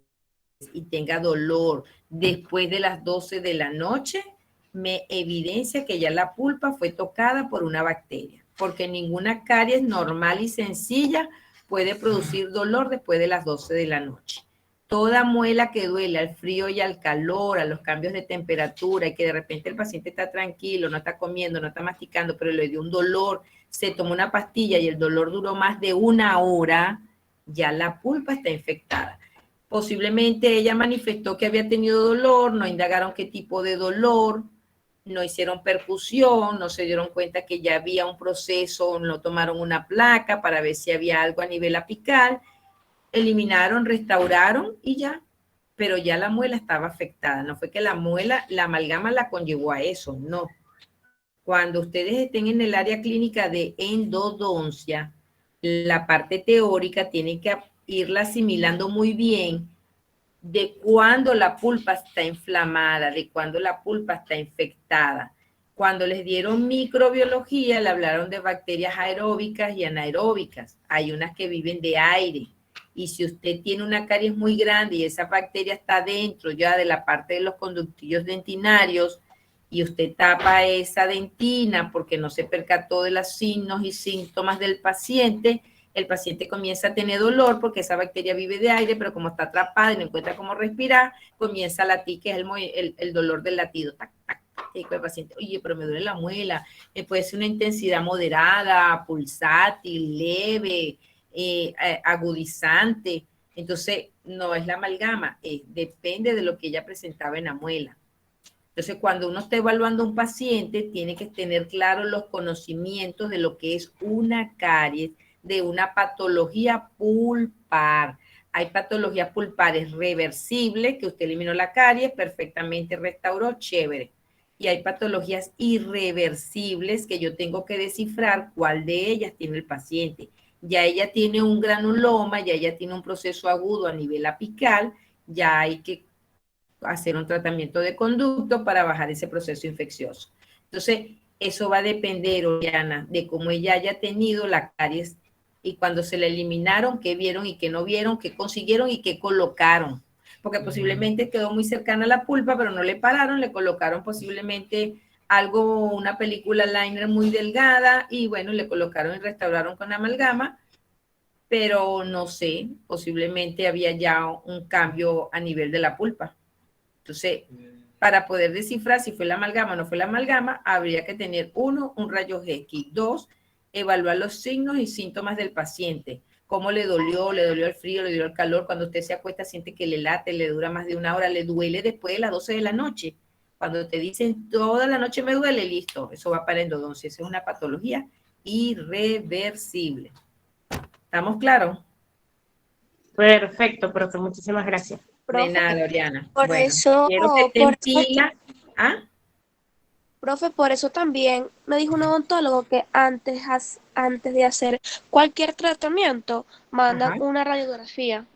y tenga dolor después de las 12 de la noche, me evidencia que ya la pulpa fue tocada por una bacteria, porque ninguna caries normal y sencilla puede producir dolor después de las 12 de la noche. Toda muela que duele al frío y al calor, a los cambios de temperatura, y que de repente el paciente está tranquilo, no está comiendo, no está masticando, pero le dio un dolor, se tomó una pastilla y el dolor duró más de 1 hora, ya la pulpa está infectada. Posiblemente ella manifestó que había tenido dolor, no indagaron qué tipo de dolor, no hicieron percusión, no se dieron cuenta que ya había un proceso, no tomaron una placa para ver si había algo a nivel apical, eliminaron, restauraron y ya. pero ya la muela estaba afectada. No fue que la amalgama la conllevó a eso, no. Cuando ustedes estén en el área clínica de endodoncia, la parte teórica tienen que irla asimilando muy bien de cuando la pulpa está inflamada, de cuando la pulpa está infectada. Cuando les dieron microbiología, le hablaron de bacterias aeróbicas y anaeróbicas. Hay unas que viven de aire. Y si usted tiene una caries muy grande y esa bacteria está dentro ya de la parte de los conductillos dentinarios y usted tapa esa dentina porque no se percató de los signos y síntomas del paciente, el paciente comienza a tener dolor porque esa bacteria vive de aire, pero como está atrapada y no encuentra cómo respirar, comienza a latir, que es el dolor del latido. Tac, tac, tac, y el paciente, oye, pero me duele la muela. Puede ser una intensidad moderada, pulsátil, leve, agudizante. Entonces, no es la amalgama, depende de lo que ella presentaba en la muela. Entonces, cuando uno está evaluando a un paciente, tiene que tener claros los conocimientos de lo que es una caries, de una patología pulpar. Hay patologías pulpares reversibles, que usted eliminó la caries, perfectamente restauró, chévere. Y hay patologías irreversibles que yo tengo que descifrar cuál de ellas tiene el paciente. Ya ella tiene un granuloma, ya ella tiene un proceso agudo a nivel apical, ya hay que hacer un tratamiento de conducto para bajar ese proceso infeccioso. Entonces, eso va a depender, Oriana, de cómo ella haya tenido la caries y cuando se la eliminaron, qué vieron y qué no vieron, qué consiguieron y qué colocaron. Porque posiblemente quedó muy cercana a la pulpa, pero no le pararon, le colocaron posiblemente algo, una película liner muy delgada y bueno, le colocaron y restauraron con amalgama, pero no sé, posiblemente había ya un cambio a nivel de la pulpa. Entonces, para poder descifrar si fue la amalgama o no fue la amalgama, habría que tener, 1, un rayo X, 2, evaluar los signos y síntomas del paciente. ¿Cómo le dolió el frío, le dolió el calor? Cuando usted se acuesta siente que le late, le dura más de una hora, le duele después de las 12 de la noche. Cuando te dicen toda la noche me duele, listo, eso va para endodoncia. Esa es una patología irreversible. ¿Estamos claros? Perfecto, profe, muchísimas gracias. De nada, Oriana. Por Bueno, eso, quiero que estén pila. ¿Ah? profe, por eso también me dijo un odontólogo que antes de hacer cualquier tratamiento, mandan Ajá. una radiografía.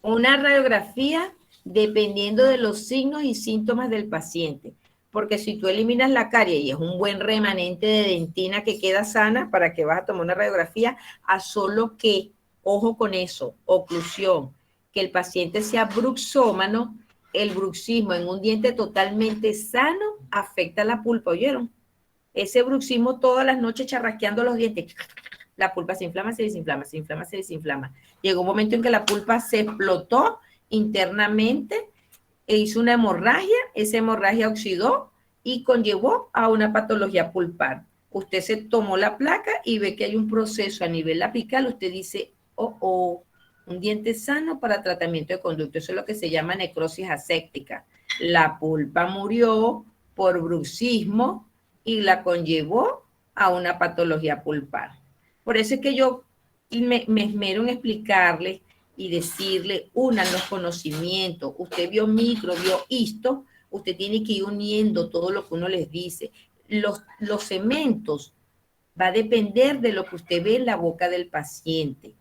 Una radiografía dependiendo de los signos y síntomas del paciente. Porque si tú eliminas la carie y es un buen remanente de dentina que queda sana, ¿para que vas a tomar una radiografía? A solo que, ojo con eso, oclusión, que el paciente sea bruxómano, el bruxismo en un diente totalmente sano afecta la pulpa, ¿oyeron? Ese bruxismo todas las noches charrasqueando los dientes, la pulpa se inflama, se desinflama, se inflama, se desinflama. Llegó un momento en que la pulpa se explotó internamente e hizo una hemorragia, esa hemorragia oxidó y conllevó a una patología pulpar. Usted se tomó la placa y ve que hay un proceso a nivel apical, usted dice, un diente sano para tratamiento de conducto. Eso es lo que se llama necrosis aséptica. La pulpa murió por bruxismo y la conllevó a una patología pulpar. Por eso es que yo me esmero en explicarles y decirle, unan los conocimientos. Usted vio micro, vio histo, usted tiene que ir uniendo todo lo que uno les dice. Los cementos va a depender de lo que usted ve en la boca del paciente.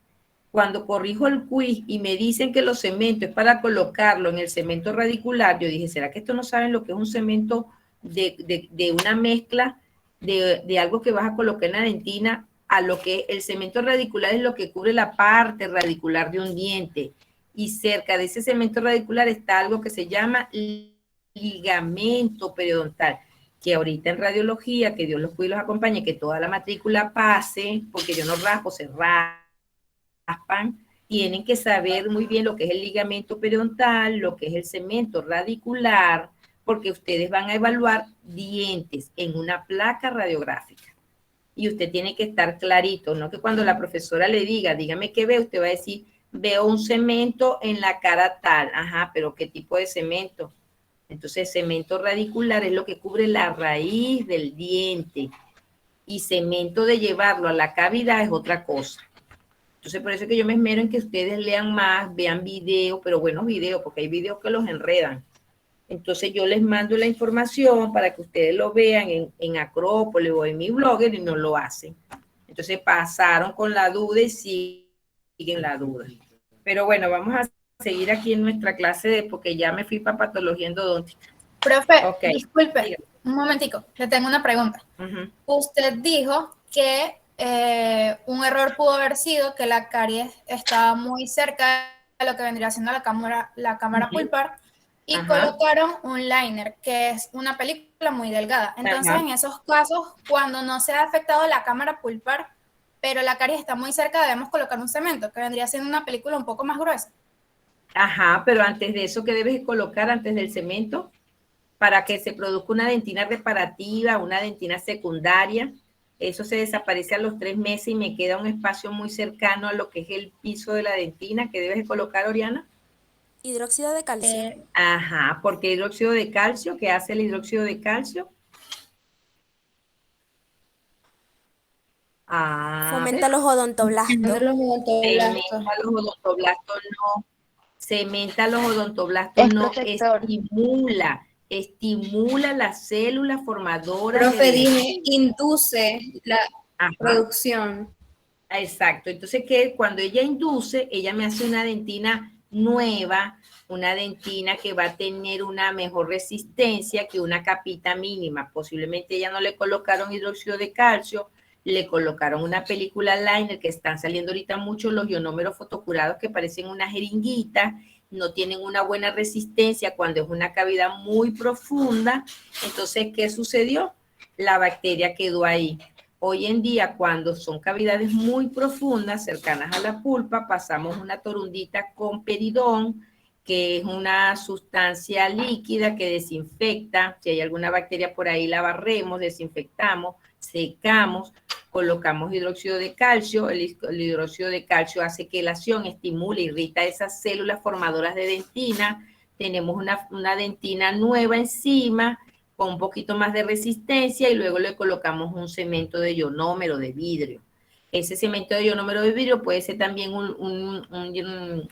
Cuando corrijo el quiz y me dicen que los cementos es para colocarlo en el cemento radicular, yo dije, ¿será que esto no saben lo que es un cemento de una mezcla de algo que vas a colocar en la dentina? A lo que el cemento radicular es lo que cubre la parte radicular de un diente. Y cerca de ese cemento radicular está algo que se llama ligamento periodontal, que ahorita en radiología, que Dios los cuide y los acompañe, que toda la matrícula pase, porque yo no raspo, se raspan, tienen que saber muy bien lo que es el ligamento periodontal, lo que es el cemento radicular, porque ustedes van a evaluar dientes en una placa radiográfica. Y usted tiene que estar clarito, no que cuando la profesora le diga, dígame qué ve, usted va a decir, veo un cemento en la cara tal. Ajá, pero ¿qué tipo de cemento? Entonces, cemento radicular es lo que cubre la raíz del diente y cemento de llevarlo a la cavidad es otra cosa. Entonces, por eso es que yo me esmero en que ustedes lean más, vean videos, pero buenos videos, porque hay videos que los enredan. Entonces, yo les mando la información para que ustedes lo vean en Acrópolis o en mi blogger y no lo hacen. Entonces, pasaron con la duda y siguen la duda. Pero bueno, vamos a seguir aquí en nuestra clase porque ya me fui para patología endodóntica. Profe, Okay. disculpe, Dígame. un momentico, le tengo una pregunta. Usted dijo que un error pudo haber sido que la caries estaba muy cerca de lo que vendría siendo la cámara pulpar y colocaron un liner, que es una película muy delgada. Entonces, en esos casos, cuando no se ha afectado la cámara pulpar, pero la caries está muy cerca, debemos colocar un cemento, que vendría siendo una película un poco más gruesa. Ajá, pero antes de eso, ¿qué debes colocar antes del cemento? Para que se produzca una dentina reparativa, una dentina secundaria. Eso se desaparece a los 3 meses y me queda un espacio muy cercano a lo que es el piso de la dentina. ¿Qué debes de colocar, Oriana? Hidróxido de calcio. Ajá, porque hidróxido de calcio, ¿qué hace el hidróxido de calcio? Fomenta los odontoblastos. Cementa los odontoblastos, no. Cementa los odontoblastos, Es no. protector. Estimula las células formadoras. Profe, dije, induce la Ajá. producción. Exacto. Entonces, que cuando ella induce, ella me hace una dentina nueva, una dentina que va a tener una mejor resistencia que una capita mínima. Posiblemente ella no le colocaron hidróxido de calcio, le colocaron una película liner, que están saliendo ahorita mucho los ionómeros fotocurados que parecen una jeringuita, no tienen una buena resistencia cuando es una cavidad muy profunda. Entonces, ¿qué sucedió? La bacteria quedó ahí. Hoy en día, cuando son cavidades muy profundas, cercanas a la pulpa, pasamos una torundita con peridón, que es una sustancia líquida que desinfecta. Si hay alguna bacteria por ahí, la barremos, desinfectamos, secamos, colocamos hidróxido de calcio. El hidróxido de calcio hace quelación, estimula, irrita esas células formadoras de dentina. Tenemos una dentina nueva encima, con un poquito más de resistencia, y luego le colocamos un cemento de ionómero de vidrio. Ese cemento de ionómero de vidrio puede ser también un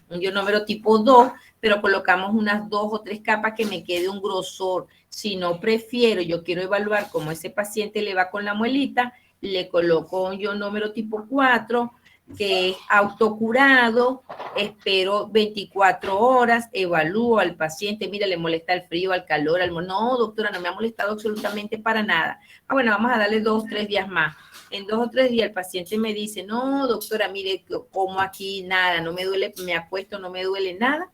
ionómero tipo 2, pero colocamos unas 2 o 3 capas que me quede un grosor. Si no prefiero, yo quiero evaluar cómo ese paciente le va con la muelita, le coloco un ionómero tipo 4, que es autocurado, espero 24 horas, evalúo al paciente, mira, le molesta el frío, al calor, no, doctora, no me ha molestado absolutamente para nada. Bueno, vamos a darle 2 o 3 días más. En 2 o 3 días el paciente me dice, no, doctora, mire, como aquí nada, no me duele, me acuesto, no me duele nada.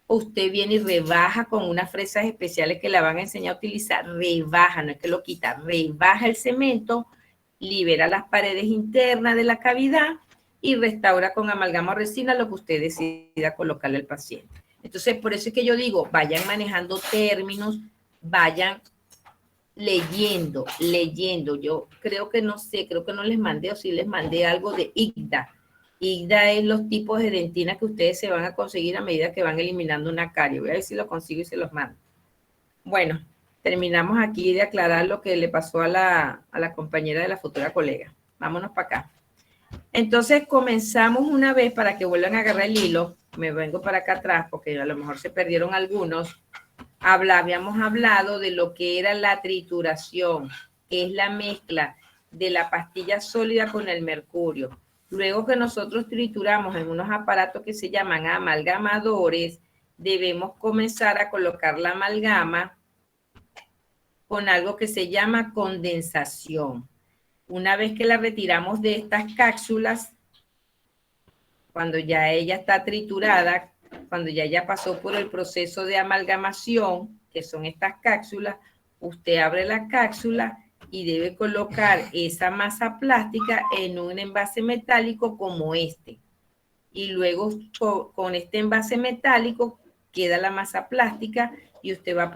Usted viene y rebaja con unas fresas especiales que la van a enseñar a utilizar, rebaja, no es que lo quita, rebaja el cemento, libera las paredes internas de la cavidad y restaura con amalgama o resina lo que usted decida colocarle al paciente. Entonces, por eso es que yo digo, vayan manejando términos, vayan leyendo. Yo creo que no sé, creo que no les mandé, o sí les mandé algo de IGDA. IGDA es los tipos de dentina que ustedes se van a conseguir a medida que van eliminando una carie. Voy a ver si lo consigo y se los mando. Bueno, terminamos aquí de aclarar lo que le pasó a la compañera de la futura colega. Vámonos para acá. Entonces comenzamos una vez, para que vuelvan a agarrar el hilo. Me vengo para acá atrás porque a lo mejor se perdieron algunos. Habíamos hablado de lo que era la trituración, que es la mezcla de la pastilla sólida con el mercurio. Luego que nosotros trituramos en unos aparatos que se llaman amalgamadores, debemos comenzar a colocar la amalgama con algo que se llama condensación. Una vez que la retiramos de estas cápsulas, cuando ya ella está triturada, cuando ya pasó por el proceso de amalgamación, que son estas cápsulas, usted abre la cápsula y debe colocar esa masa plástica en un envase metálico como este. Y luego con este envase metálico queda la masa plástica y usted va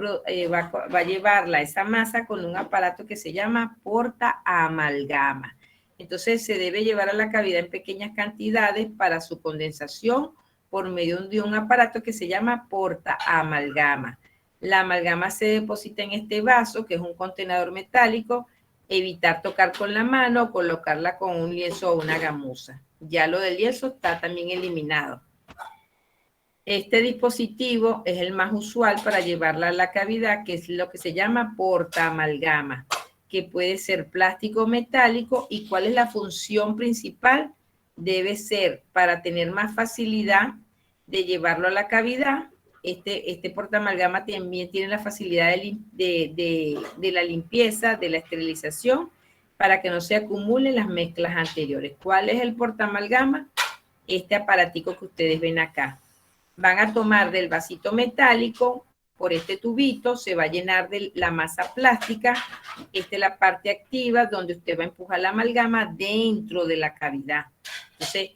a llevarla, esa masa, con un aparato que se llama porta amalgama. Entonces se debe llevar a la cavidad en pequeñas cantidades para su condensación por medio de un aparato que se llama porta amalgama. La amalgama se deposita en este vaso, que es un contenedor metálico. Evitar tocar con la mano o colocarla con un lienzo o una gamuza. Ya lo del lienzo está también eliminado. Este dispositivo es el más usual para llevarla a la cavidad, que es lo que se llama portaamalgama, que puede ser plástico o metálico. ¿Y cuál es la función principal? Debe ser para tener más facilidad de llevarlo a la cavidad. Este portaamalgama también tiene la facilidad de la limpieza, de la esterilización, para que no se acumulen las mezclas anteriores. ¿Cuál es el portaamalgama? Este aparatico que ustedes ven acá. Van a tomar del vasito metálico, por este tubito, se va a llenar de la masa plástica. Esta es la parte activa donde usted va a empujar la amalgama dentro de la cavidad. Entonces,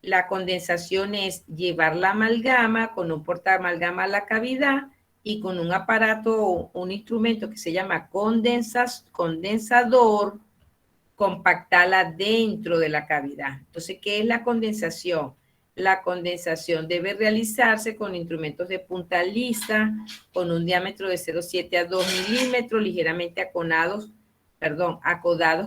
la condensación es llevar la amalgama con un portaamalgama a la cavidad y con un aparato, un instrumento que se llama condensador, compactarla dentro de la cavidad. Entonces, ¿qué es la condensación? La condensación debe realizarse con instrumentos de punta lisa, con un diámetro de 0,7 a 2 milímetros, ligeramente acodados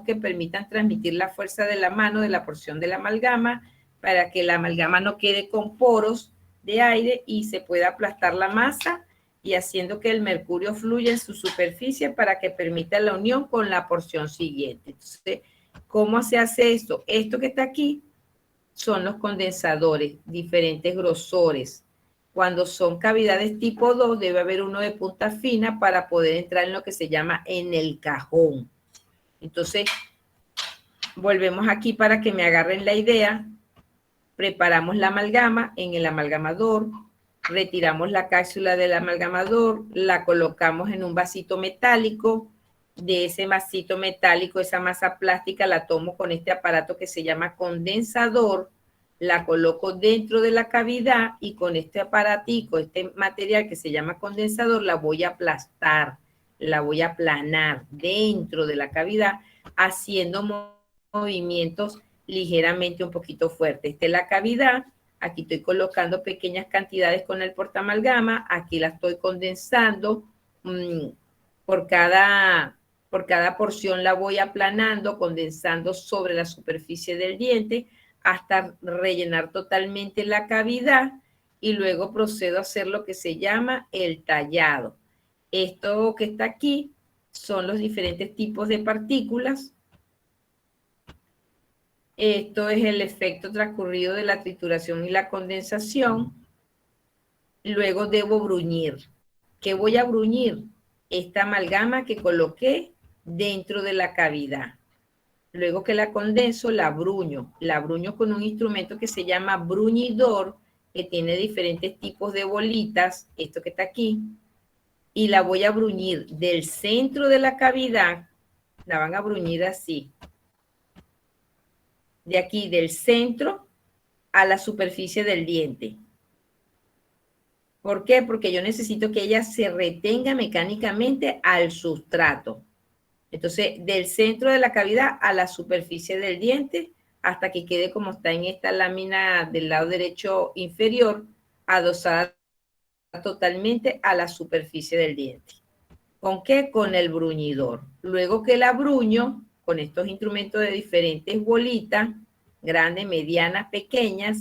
que permitan transmitir la fuerza de la mano de la porción de la amalgama para que la amalgama no quede con poros de aire y se pueda aplastar la masa y haciendo que el mercurio fluya en su superficie para que permita la unión con la porción siguiente. Entonces, ¿cómo se hace esto? Esto que está aquí son los condensadores, diferentes grosores. Cuando son cavidades tipo 2, debe haber uno de punta fina para poder entrar en lo que se llama en el cajón. Entonces, volvemos aquí para que me agarren la idea. Preparamos la amalgama en el amalgamador, retiramos la cápsula del amalgamador, la colocamos en un vasito metálico. De ese vasito metálico, esa masa plástica, la tomo con este aparato que se llama condensador, la coloco dentro de la cavidad y con este aparatico, este material que se llama condensador, la voy a aplastar, la voy a aplanar dentro de la cavidad, haciendo movimientos ligeramente un poquito fuertes. Esta es la cavidad. Aquí estoy colocando pequeñas cantidades con el portaamalgama. Aquí la estoy condensando. Por cada porción la voy aplanando, condensando sobre la superficie del diente hasta rellenar totalmente la cavidad y luego procedo a hacer lo que se llama el tallado. Esto que está aquí son los diferentes tipos de partículas. Esto es el efecto transcurrido de la trituración y la condensación. Luego debo bruñir. ¿Qué voy a bruñir? Esta amalgama que coloqué dentro de la cavidad. Luego que la condenso, la bruño. La bruño con un instrumento que se llama bruñidor, que tiene diferentes tipos de bolitas, esto que está aquí, y la voy a bruñir del centro de la cavidad, la van a bruñir así, de aquí del centro a la superficie del diente. ¿Por qué? Porque yo necesito que ella se retenga mecánicamente al sustrato. Entonces, del centro de la cavidad a la superficie del diente, hasta que quede como está en esta lámina del lado derecho inferior, adosada totalmente a la superficie del diente. ¿Con qué? Con el bruñidor. Luego que la bruño, con estos instrumentos de diferentes bolitas, grandes, medianas, pequeñas,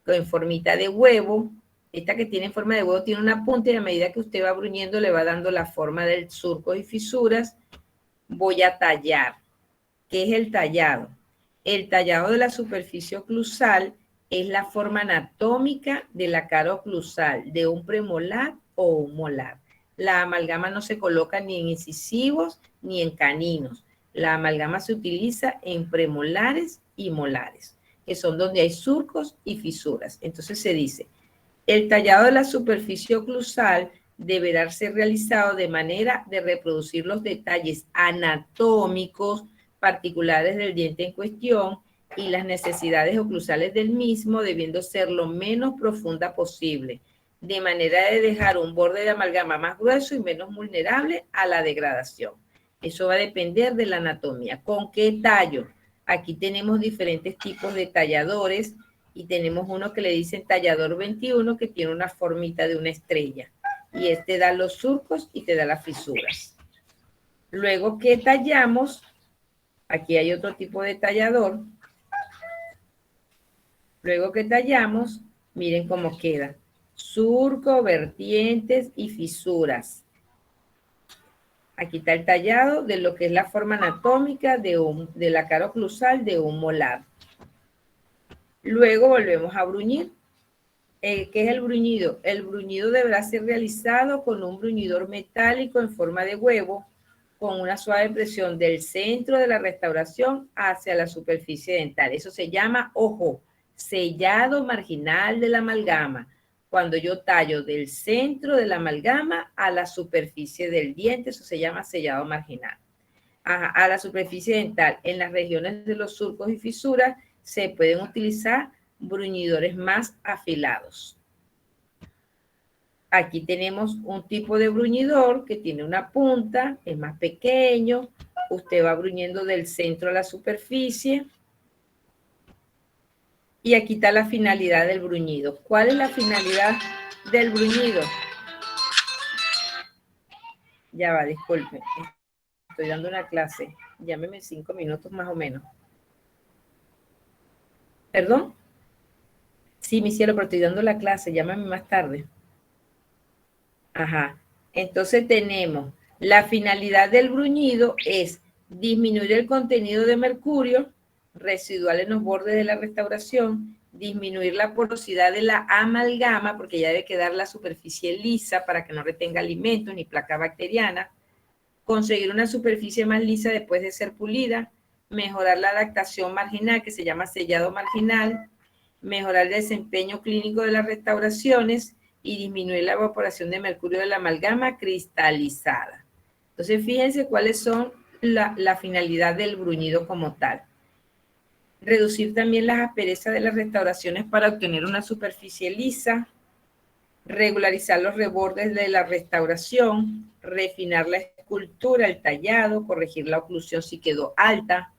con formita de huevo. Esta que tiene forma de huevo tiene una punta y a medida que usted va bruñendo le va dando la forma del surco y fisuras. Voy a tallar. ¿Qué es el tallado? El tallado de la superficie oclusal es la forma anatómica de la cara oclusal, de un premolar o un molar. La amalgama no se coloca ni en incisivos ni en caninos. La amalgama se utiliza en premolares y molares, que son donde hay surcos y fisuras. Entonces se dice, el tallado de la superficie oclusal deberá ser realizado de manera de reproducir los detalles anatómicos particulares del diente en cuestión y las necesidades oclusales del mismo, debiendo ser lo menos profunda posible, de manera de dejar un borde de amalgama más grueso y menos vulnerable a la degradación. Eso va a depender de la anatomía. ¿Con qué tallo? Aquí tenemos diferentes tipos de talladores y tenemos uno que le dicen tallador 21 que tiene una formita de una estrella. Y este da los surcos y te da las fisuras. Luego que tallamos, aquí hay otro tipo de tallador. Luego que tallamos, miren cómo queda. Surco, vertientes y fisuras. Aquí está el tallado de lo que es la forma anatómica de la cara oclusal de un molar. Luego volvemos a bruñir. ¿Qué es el bruñido? El bruñido deberá ser realizado con un bruñidor metálico en forma de huevo, con una suave presión del centro de la restauración hacia la superficie dental. Eso se llama, ojo, sellado marginal de la amalgama. Cuando yo tallo del centro de la amalgama a la superficie del diente, eso se llama sellado marginal. A la superficie dental, en las regiones de los surcos y fisuras, se pueden utilizar bruñidores más afilados. Aquí tenemos un tipo de bruñidor que tiene una punta, es más pequeño. Usted va bruñendo del centro a la superficie. Y aquí está la finalidad del bruñido. ¿Cuál es la finalidad del bruñido? Ya va, disculpe. Estoy dando una clase. Llámeme 5 minutos más o menos. ¿Perdón? Sí, mi cielo, pero estoy dando la clase. Llámame más tarde. Ajá. Entonces tenemos la finalidad del bruñido es disminuir el contenido de mercurio residual en los bordes de la restauración, disminuir la porosidad de la amalgama, porque ya debe quedar la superficie lisa para que no retenga alimentos ni placa bacteriana, conseguir una superficie más lisa después de ser pulida, mejorar la adaptación marginal, que se llama sellado marginal, mejorar el desempeño clínico de las restauraciones y disminuir la evaporación de mercurio de la amalgama cristalizada. Entonces, fíjense cuáles son la finalidad del bruñido como tal. Reducir también las asperezas de las restauraciones para obtener una superficie lisa, regularizar los rebordes de la restauración, refinar la escultura, el tallado, corregir la oclusión si quedó alta,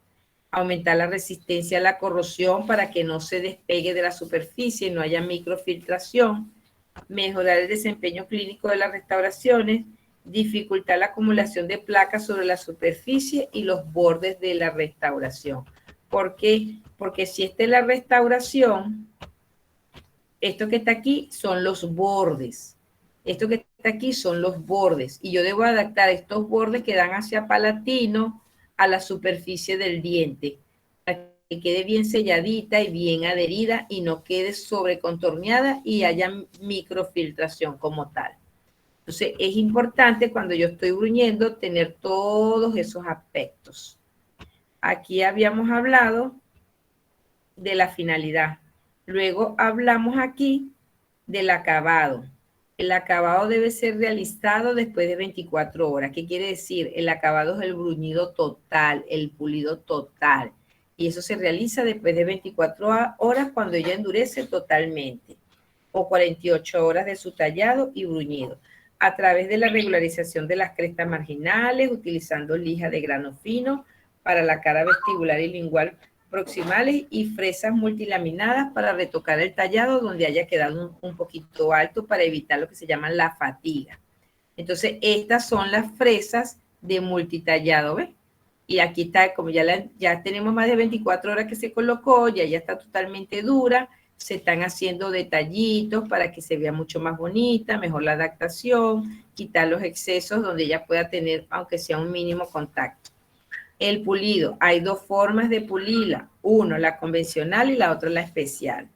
aumentar la resistencia a la corrosión para que no se despegue de la superficie y no haya microfiltración, mejorar el desempeño clínico de las restauraciones, dificultar la acumulación de placas sobre la superficie y los bordes de la restauración. ¿Por qué? Porque si esta es la restauración, esto que está aquí son los bordes. Esto que está aquí son los bordes. Y yo debo adaptar estos bordes que dan hacia palatino a la superficie del diente, para que quede bien selladita y bien adherida y no quede sobrecontorneada y haya microfiltración como tal. Entonces, es importante cuando yo estoy bruñendo tener todos esos aspectos. Aquí habíamos hablado de la finalidad. Luego hablamos aquí del acabado. El acabado debe ser realizado después de 24 horas. ¿Qué quiere decir? El acabado es el bruñido total, el pulido total. Y eso se realiza después de 24 horas cuando ella endurece totalmente. O 48 horas de su tallado y bruñido. A través de la regularización de las crestas marginales, utilizando lija de grano fino para la cara vestibular y lingual proximales y fresas multilaminadas para retocar el tallado donde haya quedado un poquito alto para evitar lo que se llama la fatiga. Entonces, estas son las fresas de multitallado, ¿ves? Y aquí está, como ya tenemos más de 24 horas que se colocó, ya está totalmente dura, se están haciendo detallitos para que se vea mucho más bonita, mejor la adaptación, quitar los excesos donde ella pueda tener, aunque sea un mínimo contacto. El pulido, hay dos formas de pulirla, uno la convencional y la otra la especial.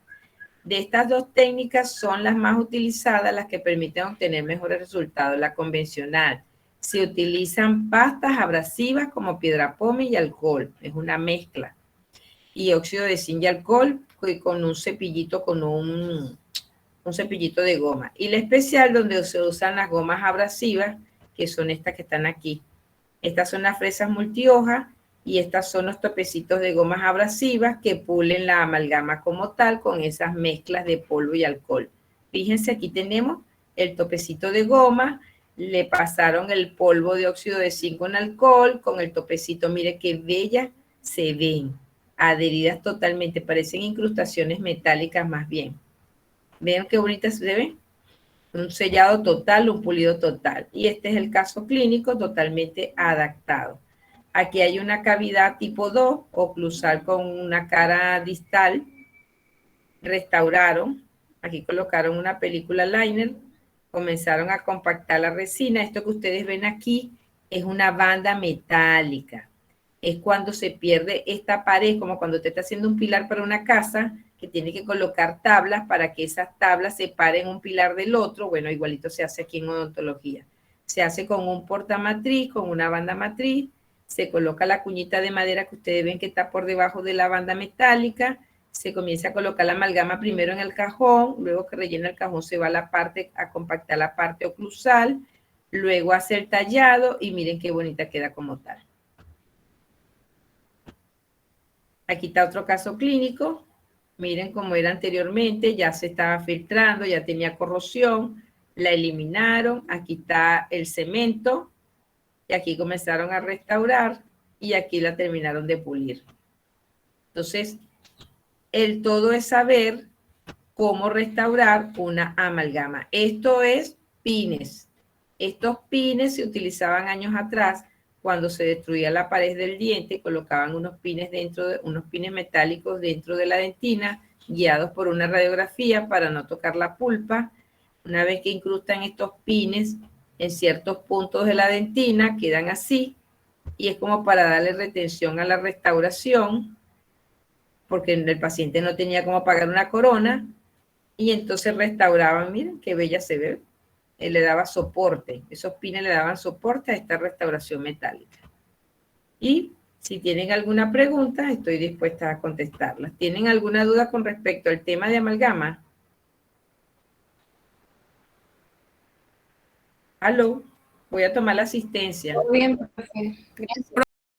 De estas dos técnicas son las más utilizadas, las que permiten obtener mejores resultados. La convencional, se utilizan pastas abrasivas como piedra pómez y alcohol, es una mezcla, y óxido de zinc y alcohol con un cepillito, un cepillito de goma. Y la especial, donde se usan las gomas abrasivas, que son estas que están aquí. Estas son las fresas multihojas y estas son los topecitos de gomas abrasivas que pulen la amalgama como tal con esas mezclas de polvo y alcohol. Fíjense, aquí tenemos el topecito de goma, le pasaron el polvo de óxido de zinc con alcohol, con el topecito, mire qué bellas se ven, adheridas totalmente, parecen incrustaciones metálicas más bien. ¿Ven qué bonitas se ven? Un sellado total, un pulido total. Y este es el caso clínico totalmente adaptado. Aquí hay una cavidad tipo 2, oclusal con una cara distal, restauraron, aquí colocaron una película liner, comenzaron a compactar la resina. Esto que ustedes ven aquí es una banda metálica. Es cuando se pierde esta pared, como cuando usted está haciendo un pilar para una casa, que tiene que colocar tablas para que esas tablas separen un pilar del otro. Bueno, igualito se hace aquí en odontología. Se hace con un portamatriz, con una banda matriz, se coloca la cuñita de madera que ustedes ven que está por debajo de la banda metálica, se comienza a colocar la amalgama primero en el cajón, luego que rellena el cajón se va a compactar la parte oclusal, luego hace el tallado y miren qué bonita queda como tal. Aquí está otro caso clínico. Miren cómo era anteriormente, ya se estaba filtrando, ya tenía corrosión, la eliminaron. Aquí está el cemento y aquí comenzaron a restaurar y aquí la terminaron de pulir. Entonces, el todo es saber cómo restaurar una amalgama. Esto es pines. Estos pines se utilizaban años atrás cuando se destruía la pared del diente, colocaban unos pines metálicos dentro de la dentina, guiados por una radiografía para no tocar la pulpa. Una vez que incrustan estos pines en ciertos puntos de la dentina, quedan así, y es como para darle retención a la restauración, porque el paciente no tenía cómo pagar una corona, y entonces restauraban, miren qué bella se ve. Le daba soporte, esos pines le daban soporte a esta restauración metálica. Y si tienen alguna pregunta, estoy dispuesta a contestarlas. ¿Tienen alguna duda con respecto al tema de amalgama? ¿Aló? Voy a tomar la asistencia. Muy bien, profe. Gracias.